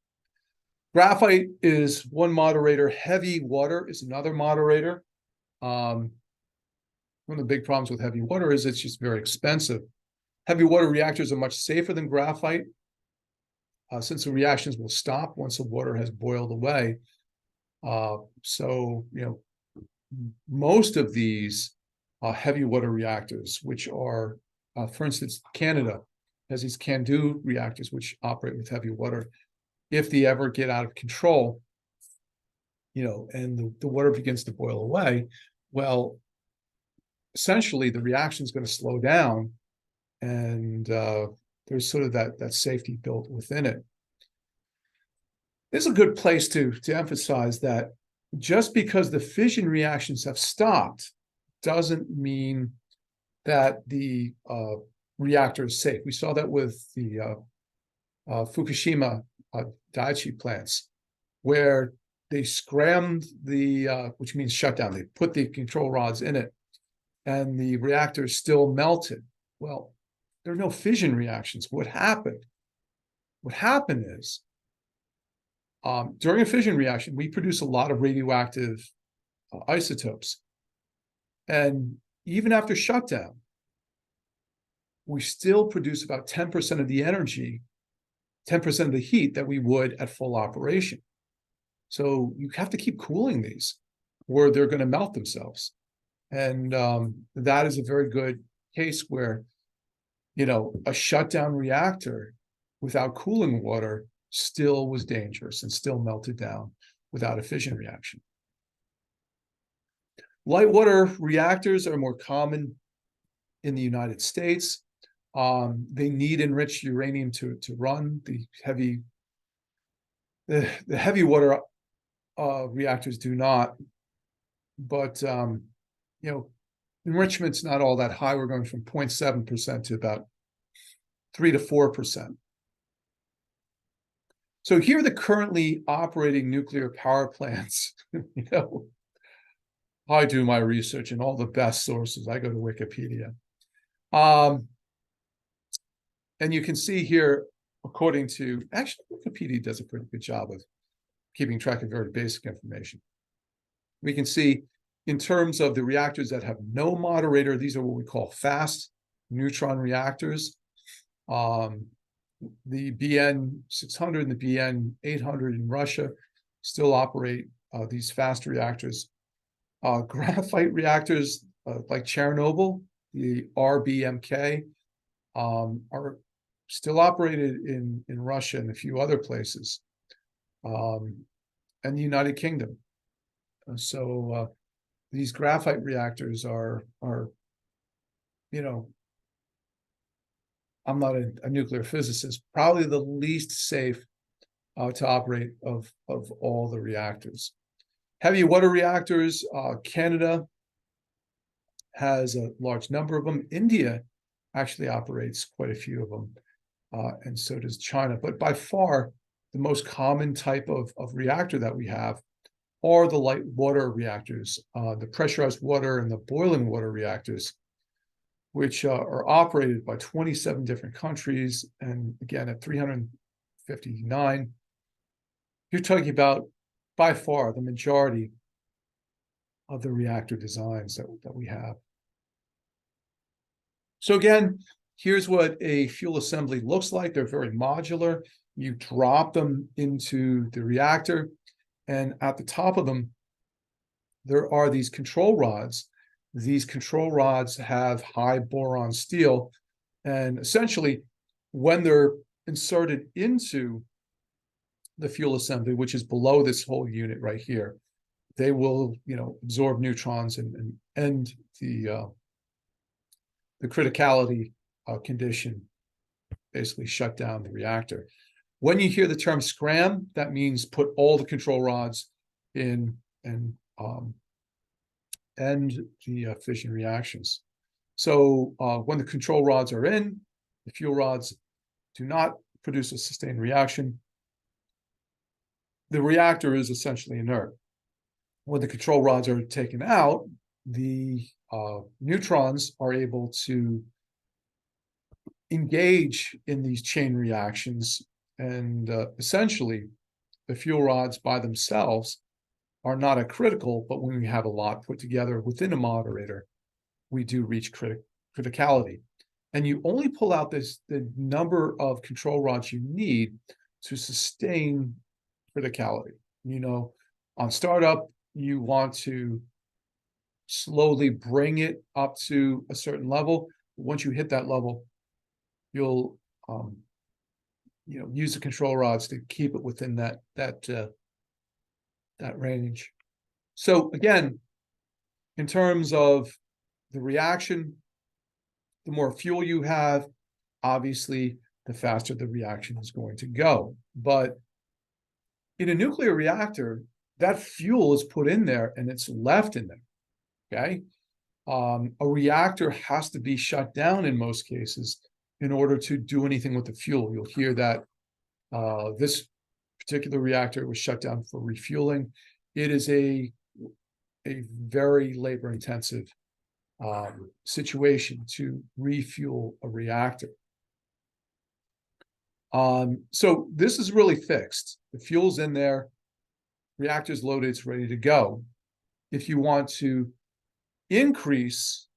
Graphite is one moderator. Heavy water is another moderator. One of the big problems with heavy water is it's just very expensive. Heavy water reactors are much safer than graphite, since the reactions will stop once the water has boiled away. So most of these heavy water reactors, which are, for instance, Canada has these CANDU reactors which operate with heavy water. If they ever get out of control, and the water begins to boil away, well, essentially the reaction is going to slow down, and there's sort of that safety built within it. This is a good place to emphasize that just because the fission reactions have stopped doesn't mean that the reactor is safe. We saw that with the Fukushima Daiichi plants, where they scrammed which means shut down. They put the control rods in it, and the reactor still melted. Well, there are no fission reactions. What happened? What happened is, during a fission reaction, we produce a lot of radioactive isotopes. And even after shutdown, we still produce about 10% of the energy, 10% of the heat that we would at full operation. So you have to keep cooling these, or they're going to melt themselves. And that is a very good case where, a shutdown reactor without cooling water still was dangerous and still melted down without a fission reaction. Light water reactors are more common in the United States. They need enriched uranium to run. The heavy water reactors do not. But enrichment's not all that high. We're going from 0.7% to about 3 to 4%. So here are the currently operating nuclear power plants. I do my research and all the best sources. I go to Wikipedia. And you can see here, according to, actually, Wikipedia does a pretty good job of keeping track of very basic information. We can see in terms of the reactors that have no moderator, these are what we call fast neutron reactors. The BN 600 and the BN 800 in Russia still operate these fast reactors. Graphite reactors like Chernobyl, the RBMK, are still operated in Russia and a few other places, and the United Kingdom. So these graphite reactors are I'm not a nuclear physicist, probably the least safe to operate of all the reactors. Heavy water reactors, Canada has a large number of them. India actually operates quite a few of them, and so does China. But by far, the most common type of reactor that we have are the light water reactors, the pressurized water and the boiling water reactors, which are operated by 27 different countries. And again, at 359, you're talking about by far the majority of the reactor designs that we have. So again, here's what a fuel assembly looks like. They're very modular. You drop them into the reactor, and at the top of them, there are these control rods. These control rods have high boron steel, and essentially, when they're inserted into the fuel assembly, which is below this whole unit right here, they will, absorb neutrons and end the criticality condition, basically shut down the reactor. When you hear the term scram, that means put all the control rods in and end the fission reactions. So when the control rods are in, the fuel rods do not produce a sustained reaction. The reactor is essentially inert. When the control rods are taken out, the neutrons are able to engage in these chain reactions, and essentially the fuel rods by themselves are not a critical, but when we have a lot put together within a moderator, we do reach criticality. And you only pull out the number of control rods you need to sustain criticality. On startup, you want to slowly bring it up to a certain level. Once you hit that level, you'll use the control rods to keep it within that range. So again, in terms of the reaction, the more fuel you have, obviously, the faster the reaction is going to go. But in a nuclear reactor, that fuel is put in there and it's left in there. Okay. A reactor has to be shut down in most cases in order to do anything with the fuel. You'll hear that this particular reactor was shut down for refueling. It is a very labor-intensive situation to refuel a reactor. So this is really fixed. The fuel's in there, reactor's loaded, it's ready to go. If you want to increase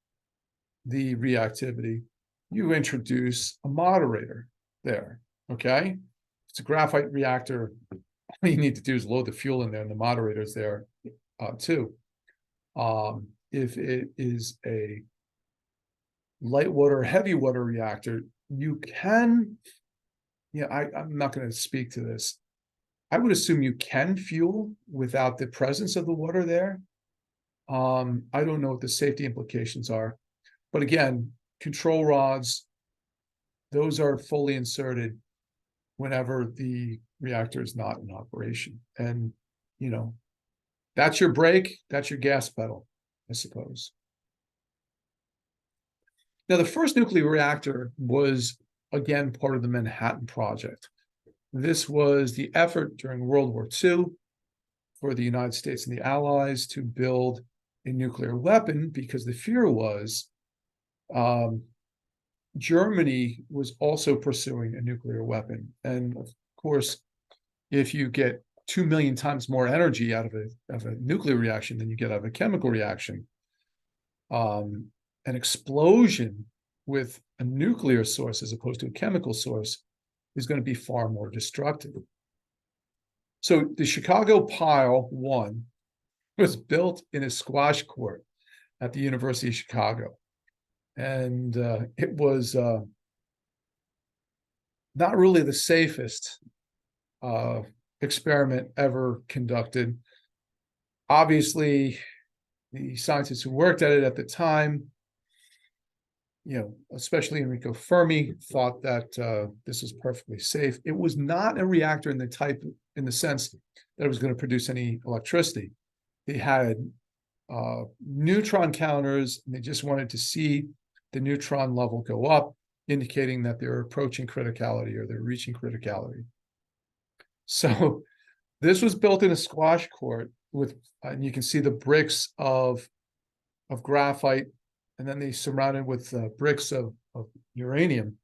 the reactivity, you introduce a moderator there, okay? If it's a graphite reactor, all you need to do is load the fuel in there and the moderator's there too. If it is a light water, heavy water reactor, you can, I'm not going to speak to this. I would assume you can fuel without the presence of the water there. I don't know what the safety implications are, but again, control rods, those are fully inserted whenever the reactor is not in operation. And, that's your brake, that's your gas pedal, I suppose. Now, the first nuclear reactor was, again, part of the Manhattan Project. This was the effort during World War II for the United States and the Allies to build a nuclear weapon, because the fear was Germany was also pursuing a nuclear weapon. And of course, if you get 2 million times more energy out of a nuclear reaction than you get out of a chemical reaction, an explosion with a nuclear source as opposed to a chemical source is going to be far more destructive. So the Chicago Pile 1 was built in a squash court at the University of Chicago. And it was not really the safest experiment ever conducted. Obviously, the scientists who worked at it at the time, especially Enrico Fermi, thought that this was perfectly safe. It was not a reactor in the sense that it was going to produce any electricity. They had neutron counters, and they just wanted to see the neutron level go up, indicating that they're approaching criticality or they're reaching criticality. So this was built in a squash court, and you can see the bricks of graphite, and then they surrounded with bricks of uranium.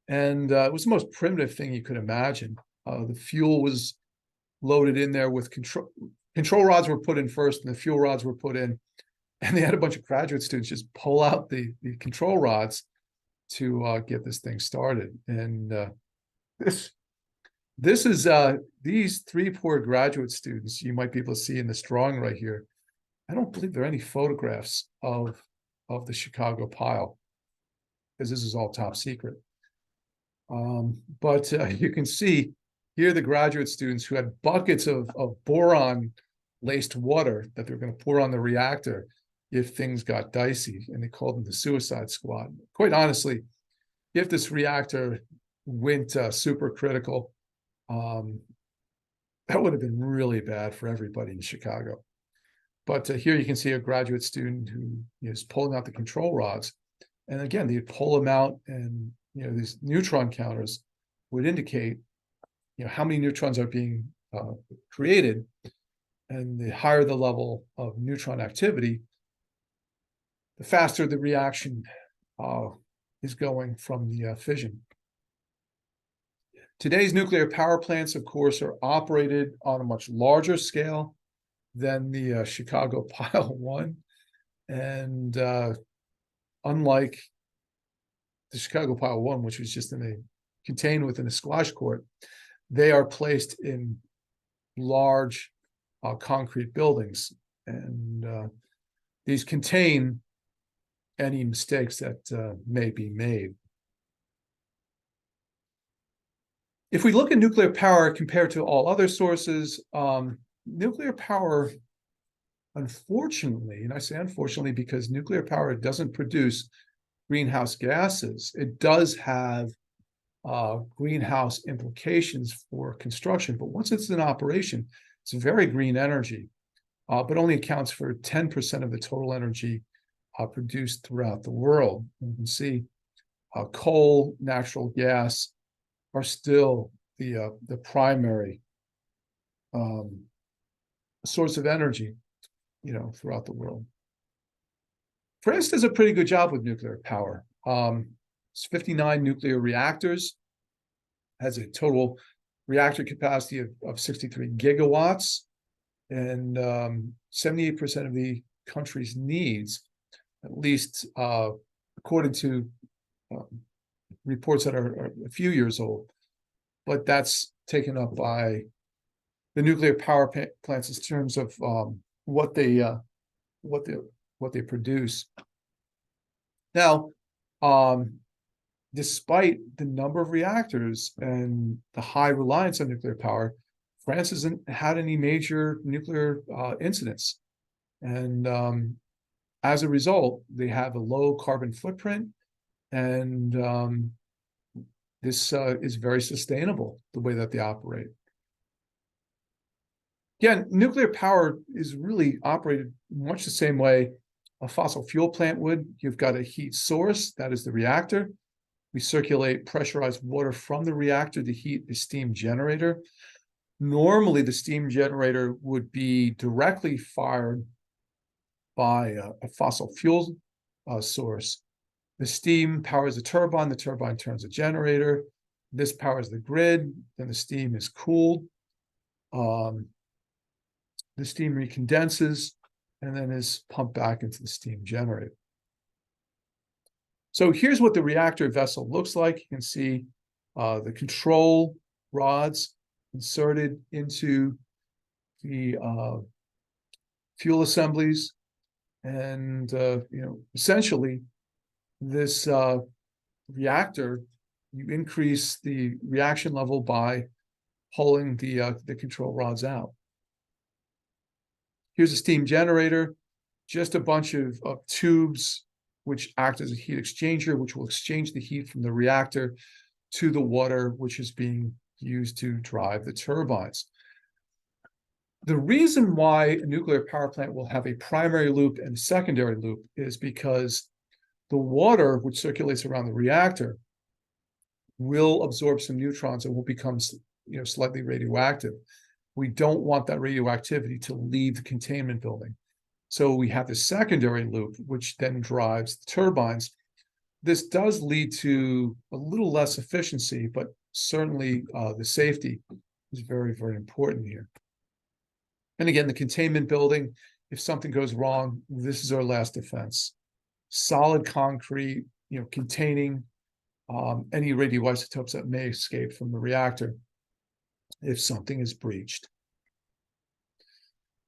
And it was the most primitive thing you could imagine. The fuel was loaded in there with control rods were put in first, and the fuel rods were put in. And they had a bunch of graduate students just pull out the control rods to get this thing started. And this is these three poor graduate students you might be able to see in this drawing right here. I don't believe there are any photographs of the Chicago pile, because this is all top secret. But you can see here the graduate students who had buckets of boron laced water that they're going to pour on the reactor if things got dicey, and they called them the suicide squad. Quite honestly, if this reactor went supercritical, that would have been really bad for everybody in Chicago. But here you can see a graduate student who is pulling out the control rods. And again, they pull them out, and these neutron counters would indicate how many neutrons are being created. And the higher the level of neutron activity, the faster the reaction is going from the fission. Today's nuclear power plants, of course, are operated on a much larger scale than the Chicago Pile 1. And unlike the Chicago Pile 1, which was just contained within a squash court, they are placed in large concrete buildings. And these contain any mistakes that may be made. If we look at nuclear power compared to all other sources, nuclear power, unfortunately, and I say unfortunately because nuclear power doesn't produce greenhouse gases, it does have greenhouse implications for construction. But once it's in operation, it's very green energy, but only accounts for 10% of the total energy produced throughout the world. You can see coal, natural gas are still the primary source of energy, throughout the world. France does a pretty good job with nuclear power. It's 59 nuclear reactors, has a total reactor capacity of 63 gigawatts, and 78% of the country's needs, at least according to reports that are a few years old, but that's taken up by the nuclear power plants in terms of what they produce. Now, despite the number of reactors and the high reliance on nuclear power, France hasn't had any major nuclear incidents, and as a result, they have a low carbon footprint. And this is very sustainable, the way that they operate. Again, nuclear power is really operated much the same way a fossil fuel plant would. You've got a heat source, that is the reactor. We circulate pressurized water from the reactor to heat the steam generator. Normally, the steam generator would be directly fired by a fossil fuel source. The steam powers the turbine turns the generator, this powers the grid, then the steam is cooled. The steam recondenses and then is pumped back into the steam generator. So here's what the reactor vessel looks like. You can see the control rods inserted into the fuel assemblies. And, essentially, this reactor, you increase the reaction level by pulling the control rods out. Here's a steam generator, just a bunch of tubes which act as a heat exchanger, which will exchange the heat from the reactor to the water, which is being used to drive the turbines. The reason why a nuclear power plant will have a primary loop and a secondary loop is because the water, which circulates around the reactor, will absorb some neutrons and will become, slightly radioactive. We don't want that radioactivity to leave the containment building. So we have the secondary loop, which then drives the turbines. This does lead to a little less efficiency, but certainly the safety is very, very important here. And again, the containment building, if something goes wrong, this is our last defense. Solid concrete, containing any radioisotopes that may escape from the reactor if something is breached.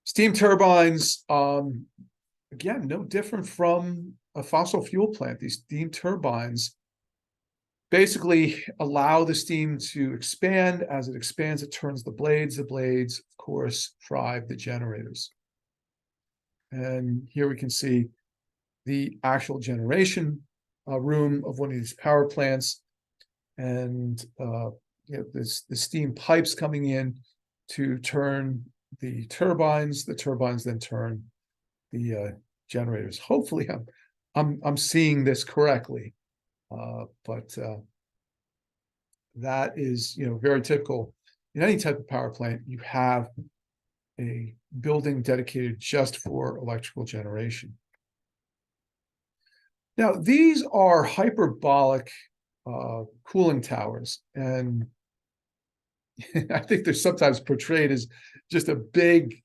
Steam turbines, again, no different from a fossil fuel plant. These steam turbines basically allow the steam to expand. As it expands, it turns the blades. The blades, of course, drive the generators. And here we can see the actual generation room of one of these power plants. And the steam pipes coming in to turn the turbines. The turbines then turn the generators. Hopefully, I'm seeing this correctly, but that is very typical. In any type of power plant, you have a building dedicated just for electrical generation. Now, these are hyperbolic cooling towers, and I think they're sometimes portrayed as just a big,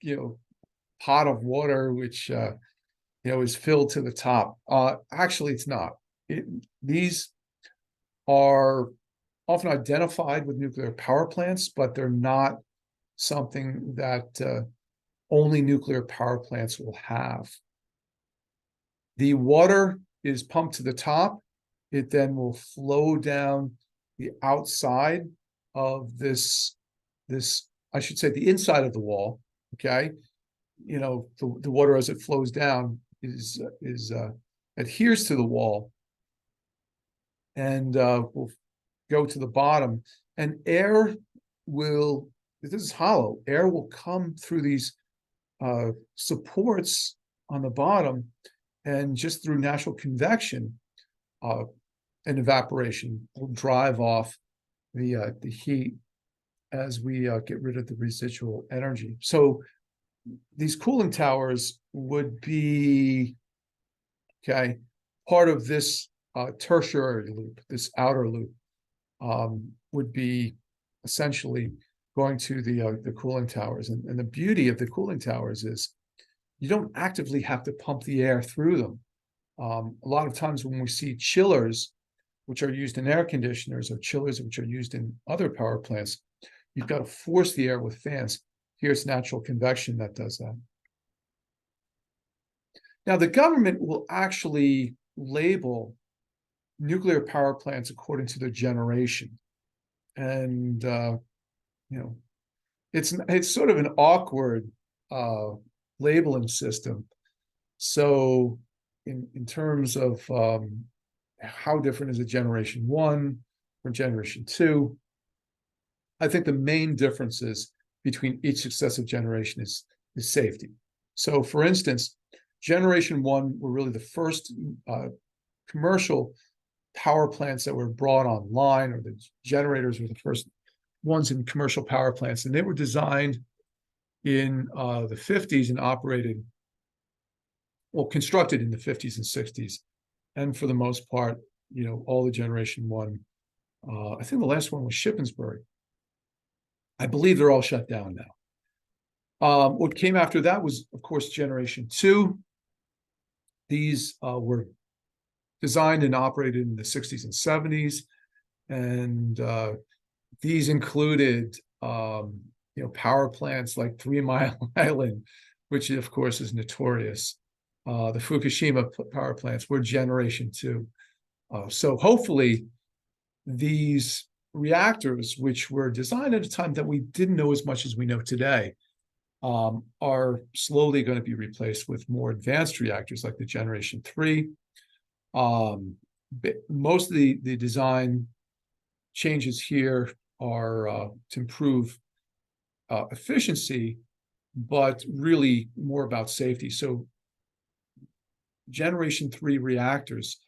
pot of water which is filled to the top. Actually, it's not. These are often identified with nuclear power plants, but they're not something that only nuclear power plants will have. The water is pumped to the top. It then will flow down the outside of this, I should say, the inside of the wall. Okay, the water as it flows down is adheres to the wall and will go to the bottom, and air will, this is hollow, air will come through these supports on the bottom, and just through natural convection and evaporation will drive off the heat as we get rid of the residual energy. So these cooling towers would be part of this tertiary loop. This outer loop would be essentially going to the cooling towers. And the beauty of the cooling towers is you don't actively have to pump the air through them. A lot of times when we see chillers, which are used in air conditioners, or chillers which are used in other power plants, you've got to force the air with fans. Here it's natural convection that does that. Now, the government will actually label nuclear power plants according to their generation. And, it's sort of an awkward labeling system. So in terms of how different is a generation 1 from generation 2, I think the main differences between each successive generation is safety. So for instance, generation 1 were really the first commercial power plants that were brought online, or the generators were the first ones in commercial power plants, and they were designed in the 50s and operated, constructed in the 50s and 60s. And for the most part, all the generation 1, I think the last one was Shippensburg. I believe they're all shut down now. What came after that was, of course, generation 2. These were designed and operated in the 60s and 70s. And these included, power plants like 3 Mile Island, which of course is notorious. The Fukushima power plants were generation 2. So hopefully these reactors, which were designed at a time that we didn't know as much as we know today, are slowly going to be replaced with more advanced reactors like the generation 3. Most of the design changes here are to improve efficiency, but really more about safety. So generation 3 reactors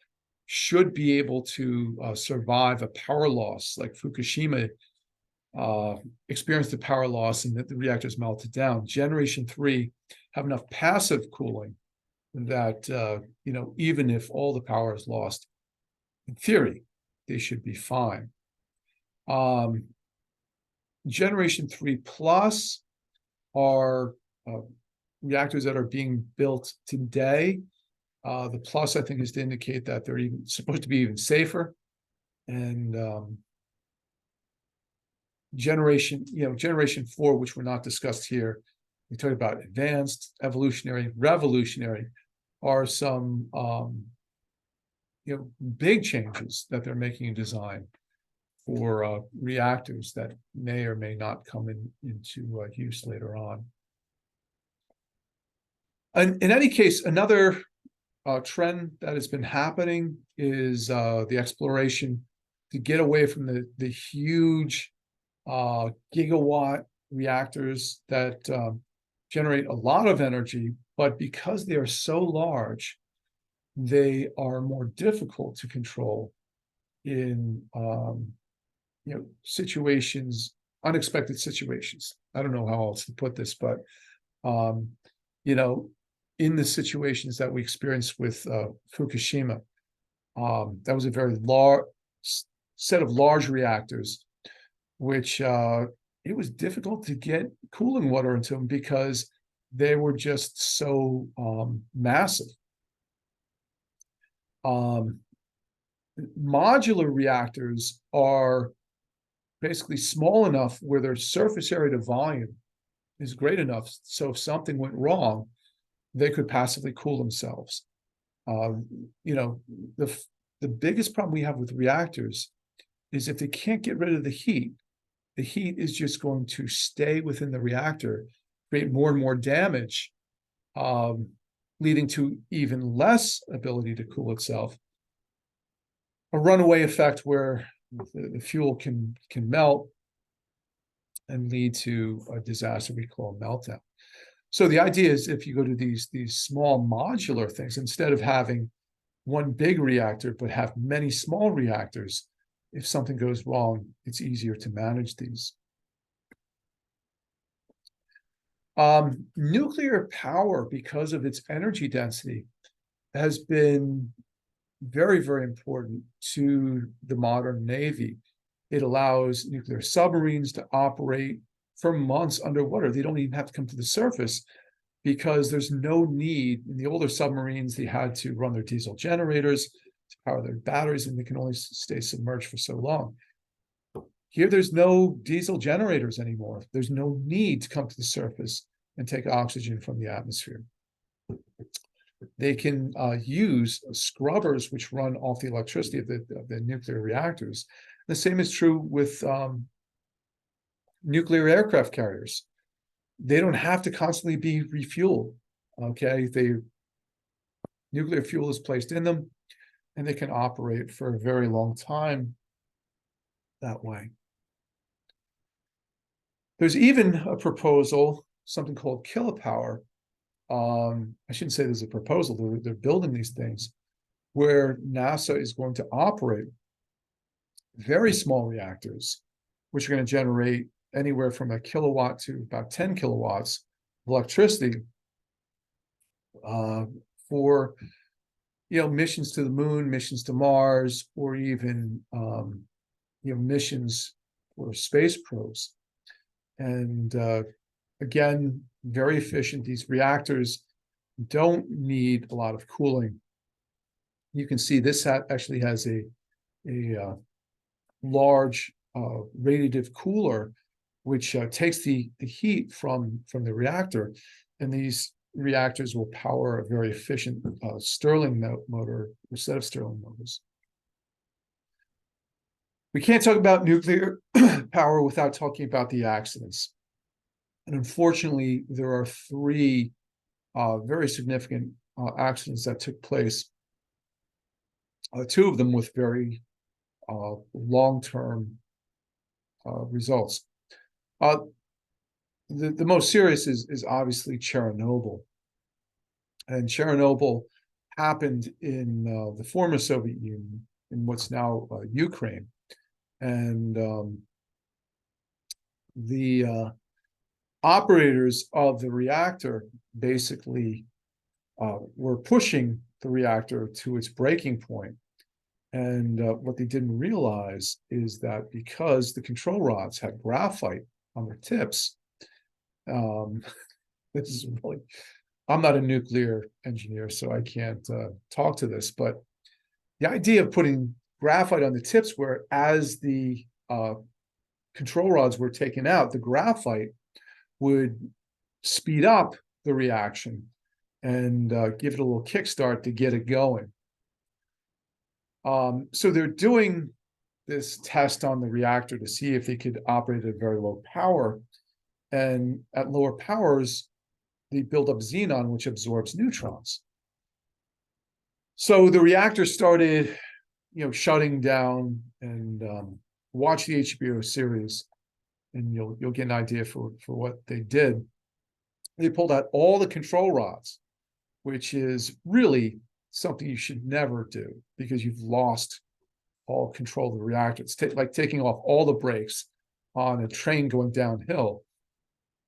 should be able to survive a power loss like Fukushima experience the power loss and that the reactors melted down. Generation 3 have enough passive cooling that, even if all the power is lost, in theory, they should be fine. Generation 3 plus are reactors that are being built today. The plus, I think, is to indicate that they're even supposed to be even safer. And generation 4, which were not discussed here, we talked about advanced, evolutionary, revolutionary, are some big changes that they're making in design for reactors that may or may not come into use later on. And in any case, another trend that has been happening is the exploration to get away from the huge gigawatt reactors that generate a lot of energy, but because they are so large, they are more difficult to control in situations, unexpected situations. I don't know how else to put this, but in the situations that we experienced with Fukushima, that was a very large set of large reactors, which it was difficult to get cooling water into them because they were just so massive. Modular reactors are basically small enough where their surface area to volume is great enough, so if something went wrong, they could passively cool themselves. The biggest problem we have with reactors is if they can't get rid of the heat is just going to stay within the reactor, create more and more damage, leading to even less ability to cool itself. A runaway effect where the fuel can melt and lead to a disaster we call meltdown. So the idea is if you go to these small modular things, instead of having one big reactor, but have many small reactors, if something goes wrong, it's easier to manage these. Nuclear power, because of its energy density, has been very, very important to the modern Navy. It allows nuclear submarines to operate for months underwater. They don't even have to come to the surface because there's no need. In the older submarines, they had to run their diesel generators to power their batteries, and they can only stay submerged for so long. Here, there's no diesel generators anymore. There's no need to come to the surface and take oxygen from the atmosphere. They can use scrubbers which run off the electricity of the nuclear reactors. The same is true with nuclear aircraft carriers. They don't have to constantly be refueled. Okay, nuclear fuel is placed in them, and they can operate for a very long time that way. There's even a proposal, something called kilopower. I shouldn't say there's a proposal. They're building these things where NASA is going to operate very small reactors, which are going to generate anywhere from a kilowatt to about 10 kilowatts of electricity for missions to the moon, missions to Mars, or even missions for space probes. And again, very efficient. These reactors don't need a lot of cooling. You can see this actually has a large radiative cooler, which takes the heat from the reactor, and these reactors will power a very efficient Stirling motor, or set of Stirling motors. We can't talk about nuclear power without talking about the accidents. And unfortunately, there are 3 very significant accidents that took place, 2 of them with very long-term results. The most serious is obviously Chernobyl. And Chernobyl happened in the former Soviet Union, in what's now Ukraine. And the operators of the reactor basically were pushing the reactor to its breaking point. And what they didn't realize is that because the control rods had graphite on their tips, this is really, I'm not a nuclear engineer, so I can't talk to this, but the idea of putting graphite on the tips where as the control rods were taken out, the graphite would speed up the reaction and give it a little kickstart to get it going. So they're doing this test on the reactor to see if they could operate at very low power. And at lower powers, they build up xenon, which absorbs neutrons. So the reactor started, shutting down. And watch the HBO series, and you'll get an idea for what they did. They pulled out all the control rods, which is really something you should never do because you've lost all control of the reactor. It's like taking off all the brakes on a train going downhill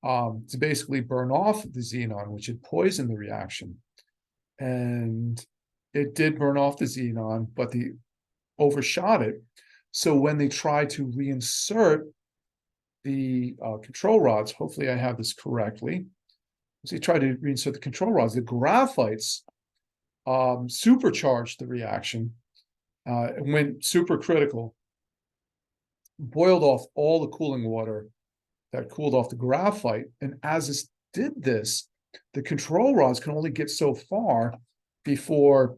to basically burn off the xenon, which had poisoned the reaction. And it did burn off the xenon, but they overshot it. So when they tried to reinsert the control rods, hopefully I have this correctly. So they tried to reinsert the control rods. The graphites supercharged the reaction and went supercritical, boiled off all the cooling water that cooled off the graphite. And as this did this, the control rods can only get so far before,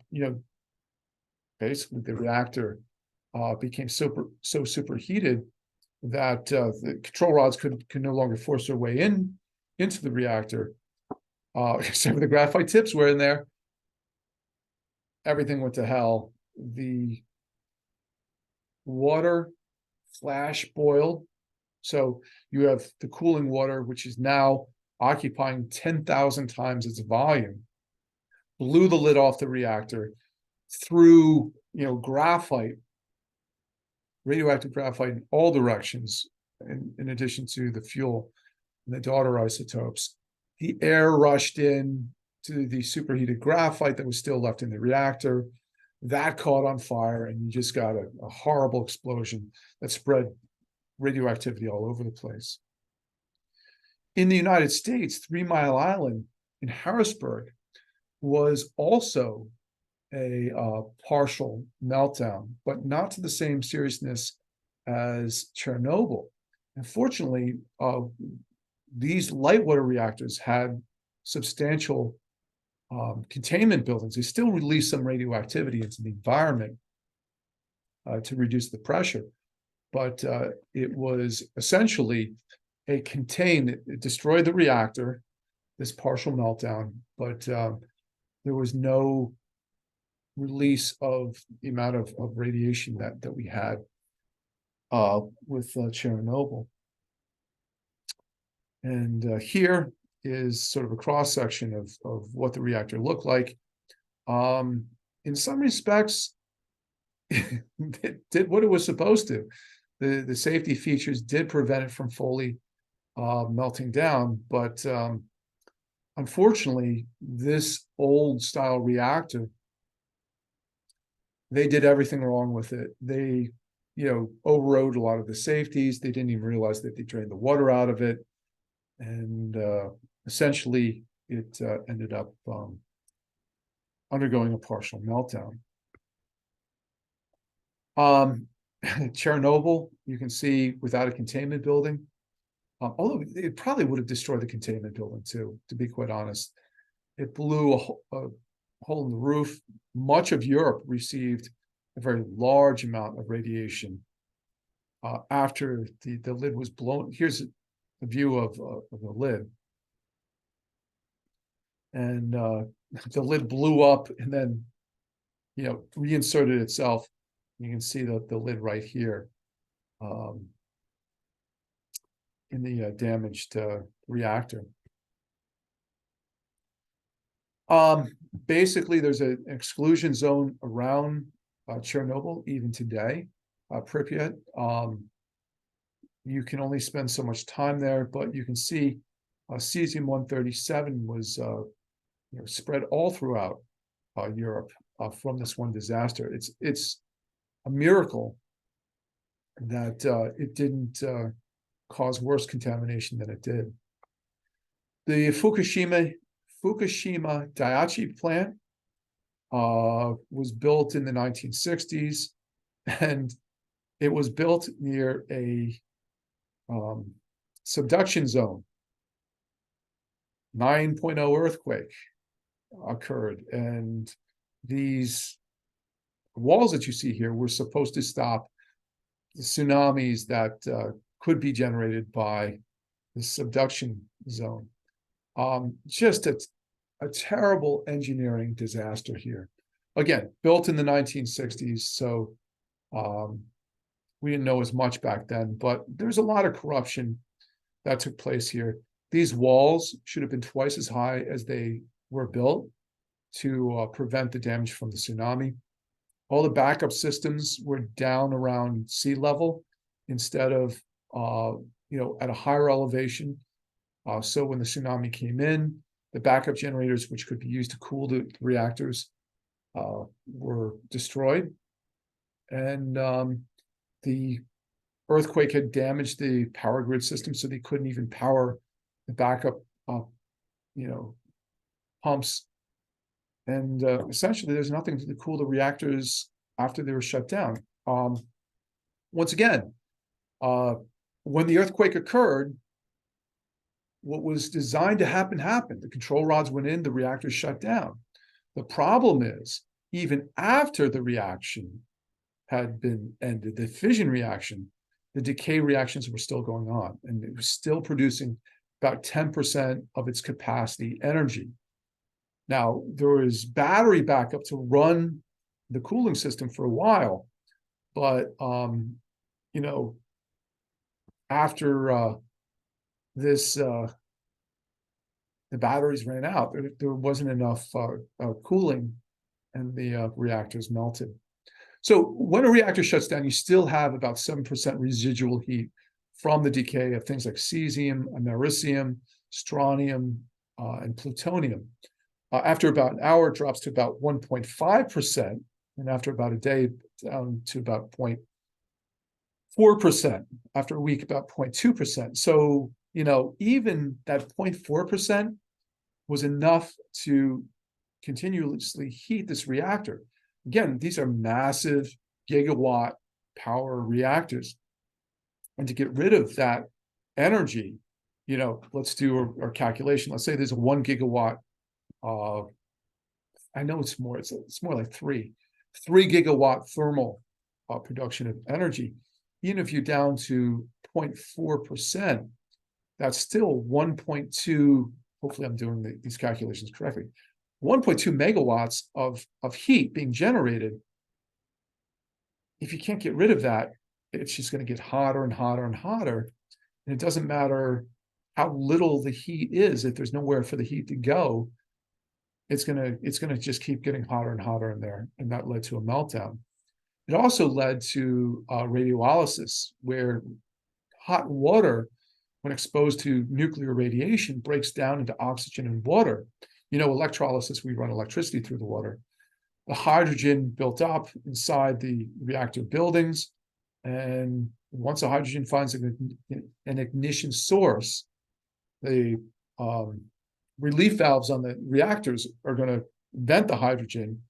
basically the reactor became so superheated that the control rods could no longer force their way into the reactor. Except for the graphite tips were in there. Everything went to hell. The water flash boiled. So you have the cooling water, which is now occupying 10,000 times its volume, blew the lid off the reactor, threw graphite, radioactive graphite in all directions, in addition to the fuel and the daughter isotopes. The air rushed in to the superheated graphite that was still left in the reactor. That caught on fire, and you just got a horrible explosion that spread radioactivity all over the place. In the United States, 3 Mile Island in Harrisburg was also a partial meltdown, but not to the same seriousness as Chernobyl. Unfortunately, these light water reactors had substantial containment buildings. They still release some radioactivity into the environment to reduce the pressure, but it was essentially a contained, it destroyed the reactor, this partial meltdown, but there was no release of the amount of radiation that we had with Chernobyl. And here is sort of a cross-section of what the reactor looked like. In some respects, it did what it was supposed to. The safety features did prevent it from fully melting down, but unfortunately, this old style reactor, they did everything wrong with it. They, overrode a lot of the safeties. They didn't even realize that they drained the water out of it. And essentially, it ended up undergoing a partial meltdown. Chernobyl, you can see without a containment building, although it probably would have destroyed the containment building too, to be quite honest. It blew a hole in the roof. Much of Europe received a very large amount of radiation after the lid was blown. Here's a view of the lid. And the lid blew up and then, reinserted itself. You can see the lid right here in the damaged reactor. Basically, there's an exclusion zone around Chernobyl even today, Pripyat. you can only spend so much time there, but you can see cesium-137 was spread all throughout Europe from this one disaster. It's a miracle that it didn't cause worse contamination than it did. The Fukushima Daiichi plant was built in the 1960s, and it was built near a subduction zone. 9.0 earthquake occurred, and these walls that you see here were supposed to stop the tsunamis that could be generated by the subduction zone. Just a terrible engineering disaster here. Again, built in the 1960s, so we didn't know as much back then, but there's a lot of corruption that took place here. These walls should have been twice as high as they were built to prevent the damage from the tsunami. All the backup systems were down around sea level instead of at a higher elevation. So when the tsunami came in, the backup generators, which could be used to cool the reactors, were destroyed. And the earthquake had damaged the power grid system, so they couldn't even power the backup pumps. And essentially, there's nothing to cool the reactors after they were shut down. Once again, when the earthquake occurred, what was designed to happen happened. The control rods went in, the reactors shut down. The problem is, even after the reaction had been ended, the fission reaction, the decay reactions were still going on, and it was still producing about 10% of its capacity energy. Now, there was battery backup to run the cooling system for a while, but after the batteries ran out, there wasn't enough cooling, and the reactors melted. So when a reactor shuts down, you still have about 7% residual heat from the decay of things like cesium, americium, strontium, and plutonium. After about an hour, it drops to about 1.5%, and after about a day, down to about 0.4%. After a week, about 0.2%. So, even that 0.4% was enough to continuously heat this reactor. Again, these are massive gigawatt power reactors. And to get rid of that energy, let's do our calculation. Let's say there's a 1 gigawatt. I know it's more. It's more like 3 gigawatt thermal production of energy. Even if you're down to 0.4%, that's still 1.2. Hopefully, I'm doing these calculations correctly. 1.2 megawatts of heat being generated. If you can't get rid of that, it's just going to get hotter and hotter and hotter. And it doesn't matter how little the heat is. If there's nowhere for the heat to go, it's gonna just keep getting hotter and hotter in there. And that led to a meltdown. It also led to radiolysis, where hot water, when exposed to nuclear radiation, breaks down into oxygen and water. Electrolysis, we run electricity through the water. The hydrogen built up inside the reactor buildings. And once the hydrogen finds an ignition source, the relief valves on the reactors are going to vent the hydrogen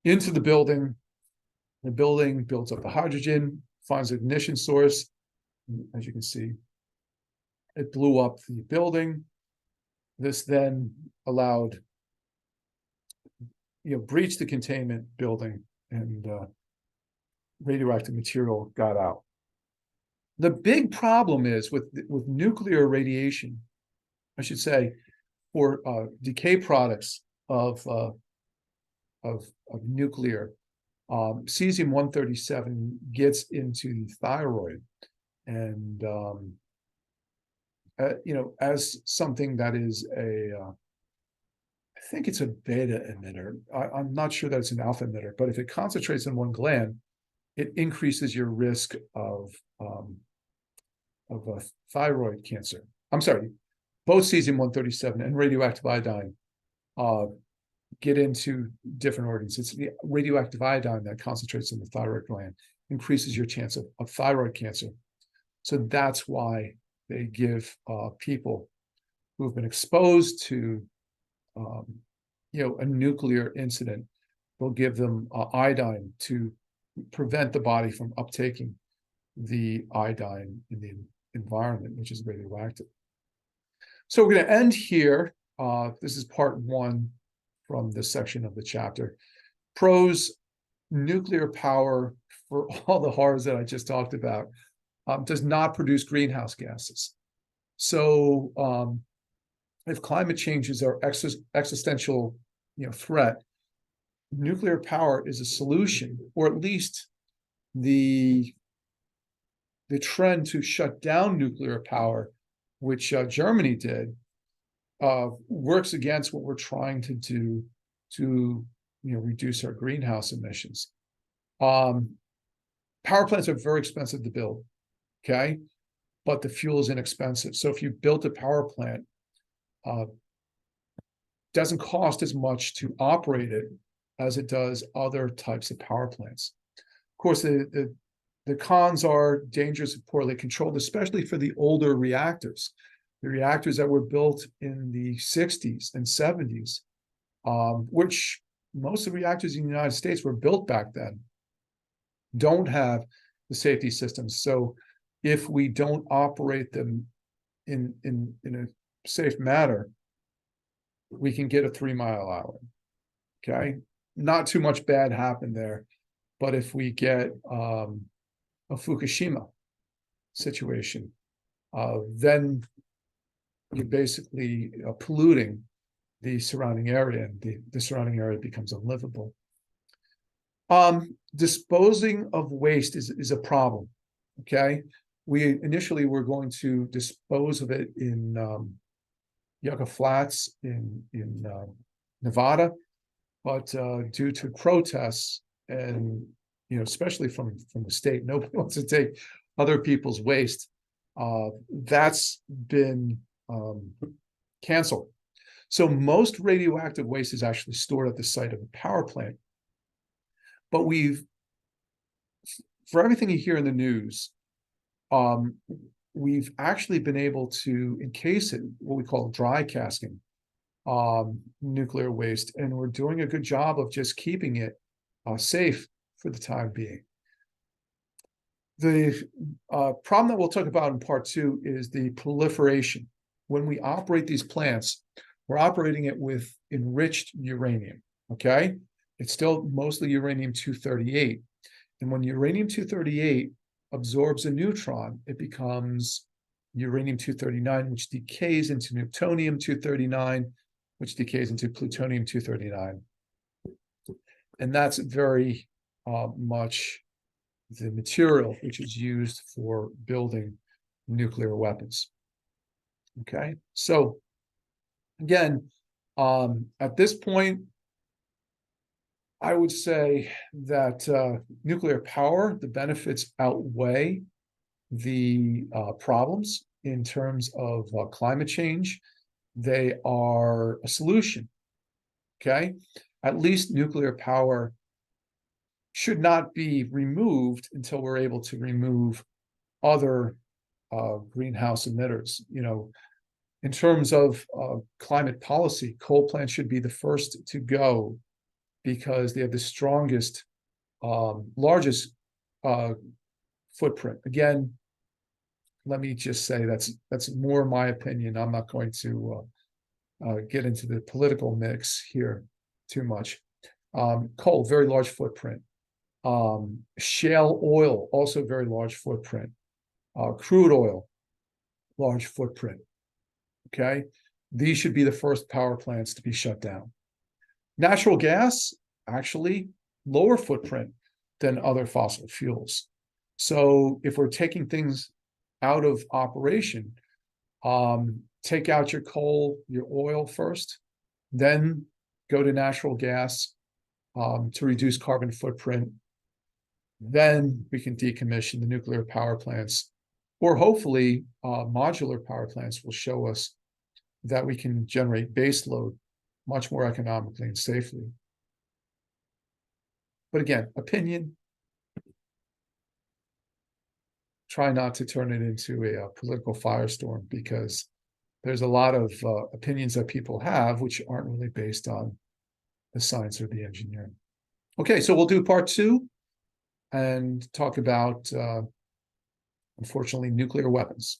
into the building. The building builds up the hydrogen, finds an ignition source. As you can see, it blew up the building. This then allowed, breached the containment building, and radioactive material got out. The big problem is with nuclear radiation, I should say, for decay products of nuclear, cesium-137 gets into the thyroid, and as something that is I think it's a beta emitter. I'm not sure that it's an alpha emitter, but if it concentrates in one gland, it increases your risk of thyroid cancer. I'm sorry, both cesium-137 and radioactive iodine get into different organs. It's the radioactive iodine that concentrates in the thyroid gland, increases your chance of thyroid cancer. So that's why they give people who've been exposed to a nuclear incident, they'll give them iodine to prevent the body from uptaking the iodine in the environment, which is radioactive. So we're going to end here. This is part 1 from this section of the chapter. Pros: nuclear power, for all the horrors that I just talked about, does not produce greenhouse gases. So if climate change is our existential threat, nuclear power is a solution, or at least the trend to shut down nuclear power, which Germany did, works against what we're trying to do to reduce our greenhouse emissions. Power plants are very expensive to build, okay? But the fuel is inexpensive. So if you built a power plant, doesn't cost as much to operate it as it does other types of power plants. Of course, the cons are dangerous and poorly controlled, especially for the older reactors. The reactors that were built in the 60s and 70s, which most of the reactors in the United States were built back then, don't have the safety systems. So if we don't operate them in a safe manner, we can get a 3-mile island. Okay, not too much bad happened there, but if we get a Fukushima situation, then you're basically polluting the surrounding area, and the surrounding area becomes unlivable. Disposing of waste is a problem. Okay, we initially were going to dispose of it in Yucca Flats in Nevada, but due to protests and especially from the state, nobody wants to take other people's waste. That's been canceled. So most radioactive waste is actually stored at the site of a power plant. But for everything you hear in the news, we've actually been able to encase it, what we call dry casking, nuclear waste, and we're doing a good job of just keeping it safe for the time being. The problem that we'll talk about in part 2 is the proliferation. When we operate these plants, we're operating it with enriched uranium, okay? It's still mostly uranium-238. And when uranium-238 absorbs a neutron, it becomes uranium-239, which decays into newtonium-239, which decays into plutonium-239. And that's very much the material which is used for building nuclear weapons. Okay, so again, at this point, I would say that nuclear power, the benefits outweigh the problems in terms of climate change. They are a solution, okay? At least nuclear power should not be removed until we're able to remove other greenhouse emitters. In terms of climate policy, coal plants should be the first to go because they have the strongest, largest footprint. Again, let me just say that's more my opinion. I'm not going to get into the political mix here too much. Coal, very large footprint. Shale oil, also very large footprint. Crude oil, large footprint. Okay, these should be the first power plants to be shut down. Natural gas, actually, lower footprint than other fossil fuels. So if we're taking things out of operation, take out your coal, your oil first, then go to natural gas to reduce carbon footprint. Then we can decommission the nuclear power plants or hopefully modular power plants will show us that we can generate base load much more economically and safely. But again, opinion. Try not to turn it into a political firestorm, because there's a lot of opinions that people have which aren't really based on the science or the engineering. Okay, so we'll do part 2 and talk about, unfortunately, nuclear weapons.